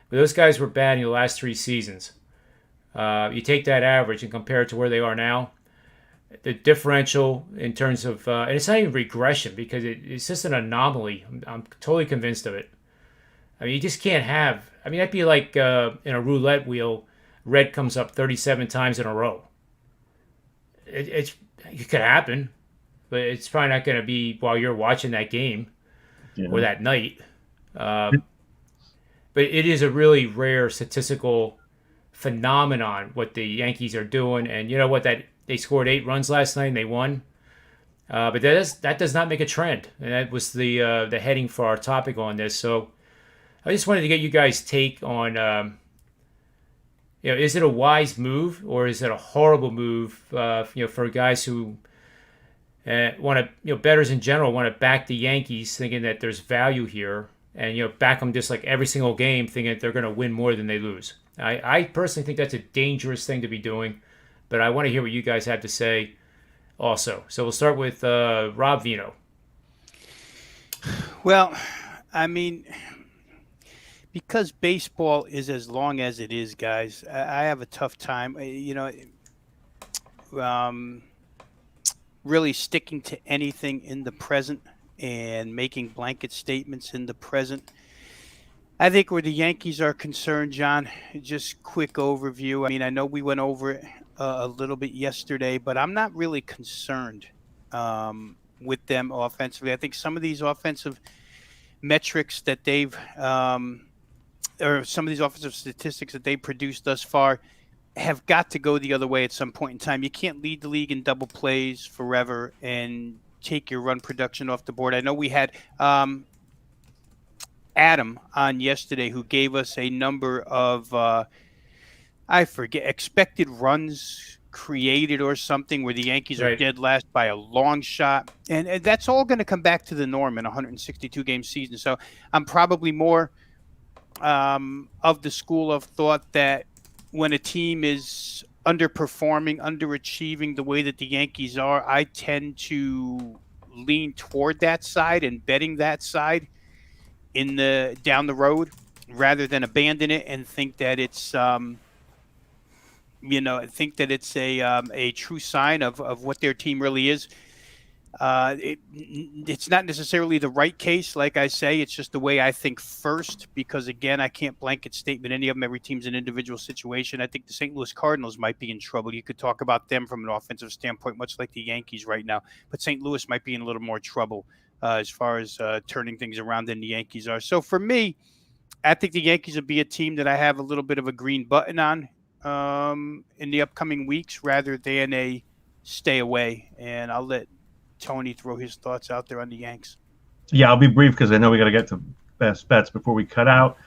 but those guys were bad in the last 3 seasons. You take that average and compare it to where they are now, the differential in terms of, and it's not even regression because it's just an anomaly. I'm totally convinced of it. I mean, you just can't have, that'd be like in a roulette wheel, red comes up 37 times in a row. It could happen, but it's probably not going to be while you're watching that game. or that night. But it is a really rare statistical phenomenon what the Yankees are doing. And you know what? That they scored 8 runs last night and they won. But that does not make a trend. And that was the heading for our topic on this. So I just wanted to get you guys' take on, is it a wise move or is it a horrible move, for guys who want to, bettors in general want to back the Yankees thinking that there's value here and, back them just like every single game thinking that they're going to win more than they lose. I personally think that's a dangerous thing to be doing, but I want to hear what you guys have to say also. So we'll start with Rob Vino. Well, I mean, because baseball is as long as it is, guys, I have a tough time, really sticking to anything in the present and making blanket statements in the present. I think where the Yankees are concerned, John, just quick overview. I mean, I know we went over it a little bit yesterday, but I'm not really concerned with them offensively. I think some of these offensive metrics that they've or some of these offensive statistics that they produced thus far have got to go the other way at some point in time. You can't lead the league in double plays forever and take your run production off the board. I know we had Adam on yesterday who gave us a number of I forget, expected runs created or something where the Yankees are dead last by a long shot. And that's all going to come back to the norm in a 162-game season. So I'm probably more of the school of thought that when a team is underperforming, underachieving the way that the Yankees are, I tend to lean toward that side and betting that side in the down the road rather than abandon it and think that it's a true sign of what their team really is. It's not necessarily the right case, like I say. It's just the way I think first, because, again, I can't blanket statement any of them. Every team's an individual situation. I think the St. Louis Cardinals might be in trouble. You could talk about them from an offensive standpoint, much like the Yankees right now. But St. Louis might be in a little more trouble as far as turning things around than the Yankees are. So for me, I think the Yankees would be a team that I have a little bit of a green button on in the upcoming weeks rather than a stay away. And I'll let Tony throw his thoughts out there on the Yanks. Yeah, I'll be brief because I know we got to get to best bets before we cut out.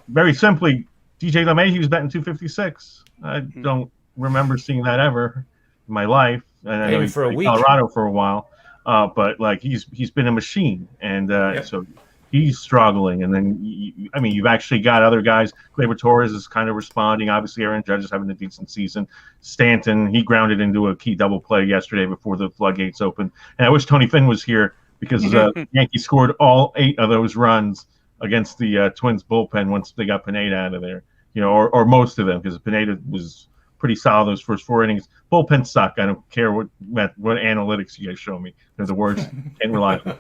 Very simply, DJ LeMahieu was betting 256. I don't remember seeing that ever in my life. And I know Even for a week. Colorado for a while, but like he's been a machine, and so he's struggling. And then you've actually got other guys. Gleyber Torres is kind of responding. Obviously, Aaron Judge is having a decent season. Stanton, he grounded into a key double play yesterday before the floodgates opened. And I wish Tony Finn was here because the Yankees scored all 8 of those runs against the Twins bullpen once they got Pineda out of there. Or most of them, because Pineda was pretty solid those first 4 innings. Bullpen suck. I don't care what analytics you guys show me. They're the worst. Can't rely on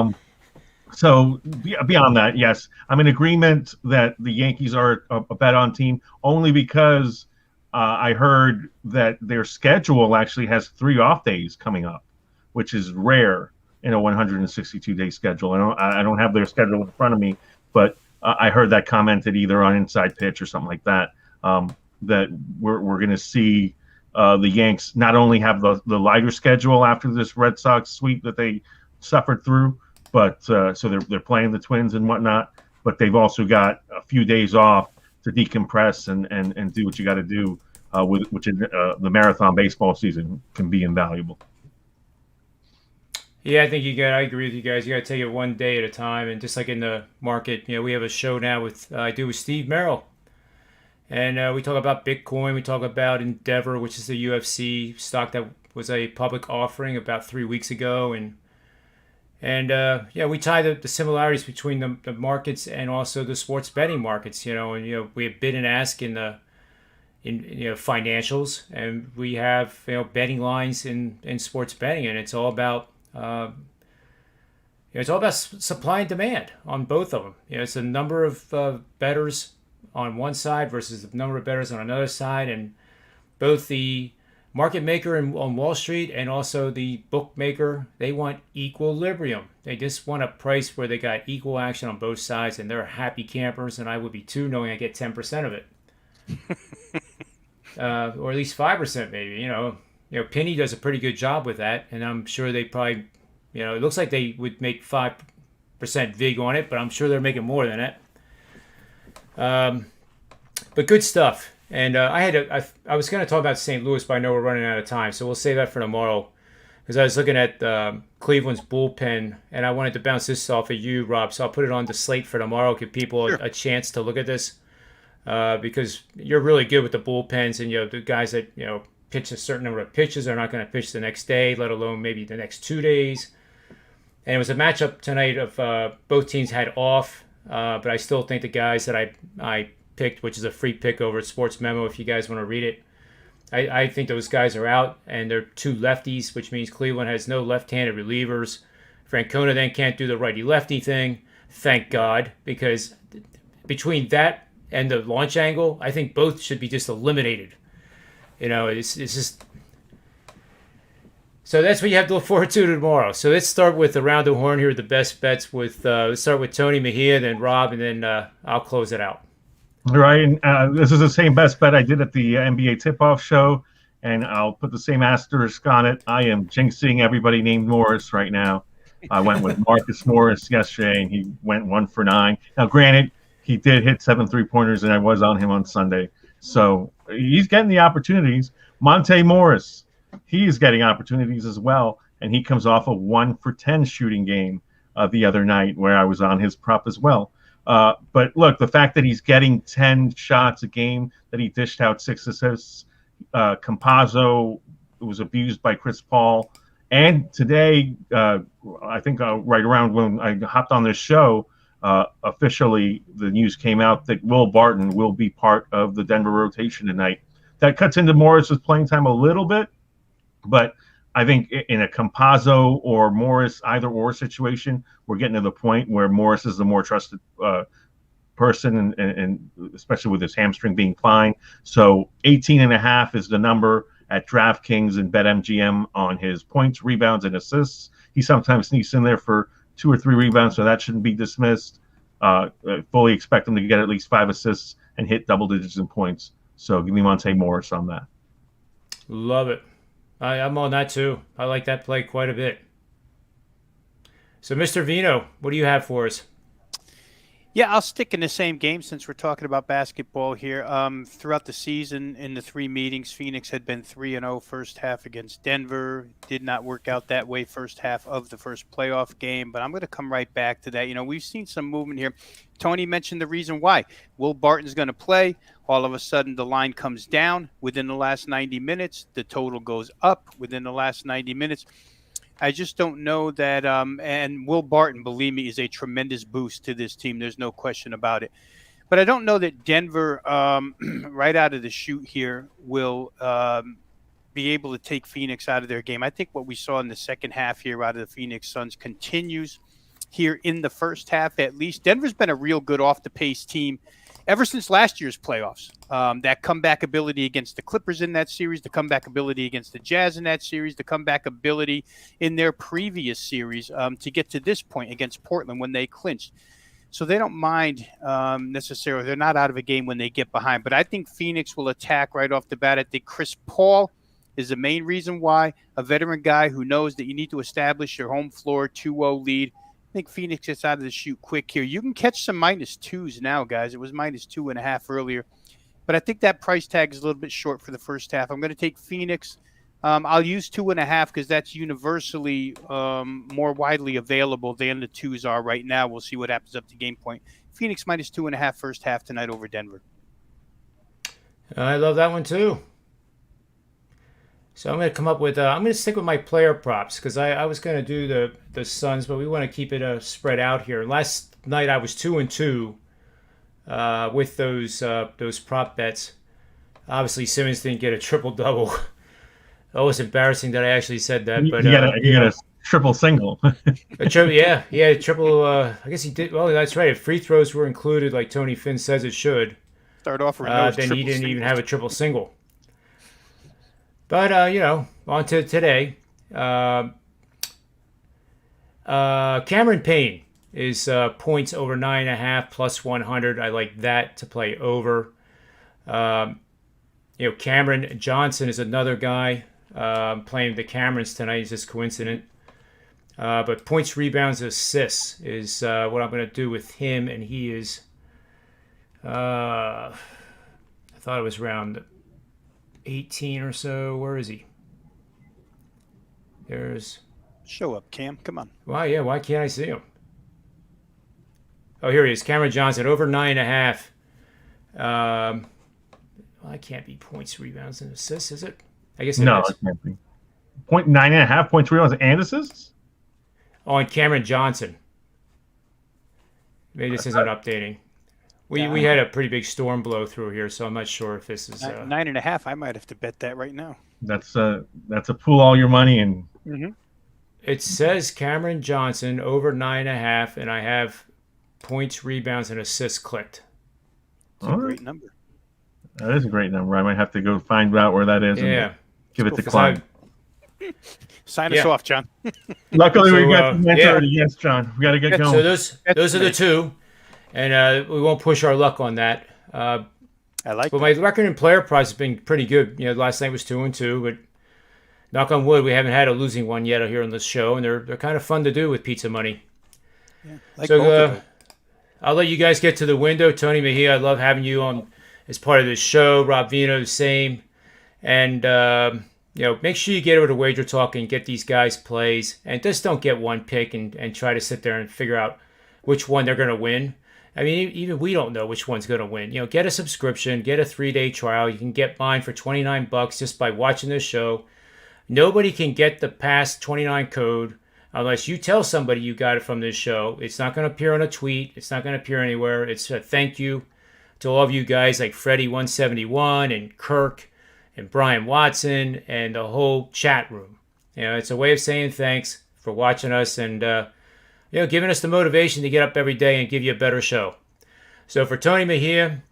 them. So beyond that, yes, I'm in agreement that the Yankees are a bet-on team only because I heard that their schedule actually has 3 off days coming up, which is rare in a 162-day schedule. I don't have their schedule in front of me, but I heard that commented either on Inside Pitch or something like that, that we're going to see the Yanks not only have the lighter schedule after this Red Sox sweep that they suffered through, but so they're playing the Twins and whatnot, but they've also got a few days off to decompress and do what you got to do, which the marathon baseball season can be invaluable. Yeah, I agree with you guys. You got to take it one day at a time, and just like in the market, we have a show now with Steve Merrill, and we talk about Bitcoin. We talk about Endeavor, which is the UFC stock that was a public offering about 3 weeks ago, and we tie the similarities between the markets and also the sports betting markets. We have bid and ask in financials, and we have betting lines in sports betting, and it's all about supply and demand on both of them. It's a number of bettors on one side versus the number of bettors on another side, and both the market maker on Wall Street and also the bookmaker, they want equilibrium. They just want a price where they got equal action on both sides, and they're happy campers, and I would be too, knowing I get 10% of it. Or at least 5% maybe. Penny does a pretty good job with that, and I'm sure they probably, it looks like they would make 5% vig on it, but I'm sure they're making more than that. But good stuff. And I was going to talk about St. Louis, but I know we're running out of time, so we'll save that for tomorrow. Because I was looking at Cleveland's bullpen, and I wanted to bounce this off of you, Rob. So I'll put it on the slate for tomorrow, give people a chance to look at this. Because you're really good with the bullpens, and the guys that pitch a certain number of pitches are not going to pitch the next day, let alone maybe the next 2 days. And it was a matchup tonight of both teams had off, but I still think the guys that I picked, which is a free pick over at Sports Memo if you guys want to read it, I think those guys are out, and they're two lefties, which means Cleveland has no left-handed relievers. Francona then can't do the righty-lefty thing, thank God, because between that and the launch angle, I think both should be just eliminated. It's just... So that's what you have to look forward to tomorrow. So let's start with around the horn here, the best bets. Let's start with Tony Mejia, then Rob, and then I'll close it out. Right. This is the same best bet I did at the NBA tip-off show, and I'll put the same asterisk on it. I am jinxing everybody named Morris right now. I went with Marcus Morris yesterday, and he went 1 for 9. Now, granted, he did hit 7 3-pointers, and I was on him on Sunday. So he's getting the opportunities. Monte Morris, he is getting opportunities as well, and he comes off a 1 for 10 shooting game the other night where I was on his prop as well. But look, the fact that he's getting 10 shots a game, that he dished out 6 assists, Campazzo was abused by Chris Paul. And today, I think right around when I hopped on this show, officially the news came out that Will Barton will be part of the Denver rotation tonight. That cuts into Morris's playing time a little bit, but I think in a Campazzo or Morris either or situation, we're getting to the point where Morris is the more trusted person, and especially with his hamstring being fine. So 18.5 is the number at DraftKings and BetMGM on his points, rebounds, and assists. He sometimes sneaks in there for 2 or 3 rebounds, so that shouldn't be dismissed. Fully expect him to get at least 5 assists and hit double digits in points. So give me Monte Morris on that. Love it. I'm on that too. I like that play quite a bit. So, Mr. Vino, what do you have for us? Yeah, I'll stick in the same game since we're talking about basketball here. Throughout the season, in the 3 meetings, Phoenix had been 3-0 first half against Denver. Did not work out that way first half of the first playoff game, but I'm going to come right back to that. We've seen some movement here. Tony mentioned the reason why. Will Barton's going to play. All of a sudden, the line comes down within the last 90 minutes. The total goes up within the last 90 minutes. I just don't know that, and Will Barton, believe me, is a tremendous boost to this team. There's no question about it. But I don't know that Denver, right out of the chute here, will be able to take Phoenix out of their game. I think what we saw in the second half here out of the Phoenix Suns continues here in the first half at least. Denver's been a real good off-the-pace team ever since last year's playoffs. That comeback ability against the Clippers in that series, the comeback ability against the Jazz in that series, the comeback ability in their previous series to get to this point against Portland when they clinched. So they don't mind necessarily. They're not out of a game when they get behind. But I think Phoenix will attack right off the bat. I think Chris Paul is the main reason why, a veteran guy who knows that you need to establish your home floor 2-0 lead. I think Phoenix gets out of the chute quick here. You can catch some -2s now, guys. It was -2.5 earlier. But I think that price tag is a little bit short for the first half. I'm going to take Phoenix. I'll use 2.5 because that's universally more widely available than the 2s are right now. We'll see what happens up to game point. Phoenix -2.5 first half tonight over Denver. I love that one too. So I'm going to come up with, I'm going to stick with my player props because I was going to do the Suns, but we want to keep it spread out here. Last night I was 2-2 with those prop bets. Obviously Simmons didn't get a triple-double. It was embarrassing that I actually said that. But you got a triple single. Triple. I guess he did. Well, that's right. If free throws were included, like Tony Finn says it should, Start off with then he didn't even have a triple single. But on to today. Cameron Payne is points over 9.5 plus 100. I like that to play over. Cameron Johnson is another guy playing the Camerons tonight. It's just coincident. But points, rebounds, assists is what I'm going to do with him, and he is. I thought it was around 18 or so. Where is he? There's. Show up, Cam. Come on. Why? Yeah. Why can't I see him? Oh, here he is. Cameron Johnson over 9.5. Well, it can't be points, rebounds, and assists, is it? I guess it No, is. it can't be. 9.5 points, rebounds, and assists? On Cameron Johnson. Maybe this isn't updating. We had a pretty big storm blow through here, so I'm not sure if this is 9.5. I might have to bet that right now. That's a pool all your money and. Mm-hmm. It says Cameron Johnson over 9.5, and I have points, rebounds, and assists clicked. It's a great number. That is a great number. I might have to go find out where that is. Yeah. And give it to Klein. Sign us off, John. Luckily, we got the answer already. Yes, John. We got to get going. So those are the two, and we won't push our luck on that. I like. But my record in player price has been pretty good. Last night was 2-2, but knock on wood, we haven't had a losing one yet here on this show, and they're kind of fun to do with pizza money. Yeah, so I'll let you guys get to the window. Tony Mejia, I love having you on as part of this show. Rob Vino, the same. And, make sure you get over to Wager Talk and get these guys' plays. And just don't get one pick and try to sit there and figure out which one they're going to win. I mean, even we don't know which one's going to win. Get a subscription, get a 3-day trial. You can get mine for $29 just by watching this show. Nobody can get the past 29 code unless you tell somebody you got it from this show. It's not going to appear on a tweet. It's not going to appear anywhere. It's a thank you to all of you guys like Freddie171 and Kirk and Brian Watson and the whole chat room. It's a way of saying thanks for watching us and, giving us the motivation to get up every day and give you a better show. So for Tony Mejia,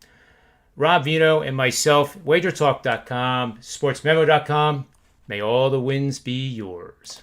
Rob Vino, and myself, wagertalk.com, sportsmemo.com, may all the wins be yours.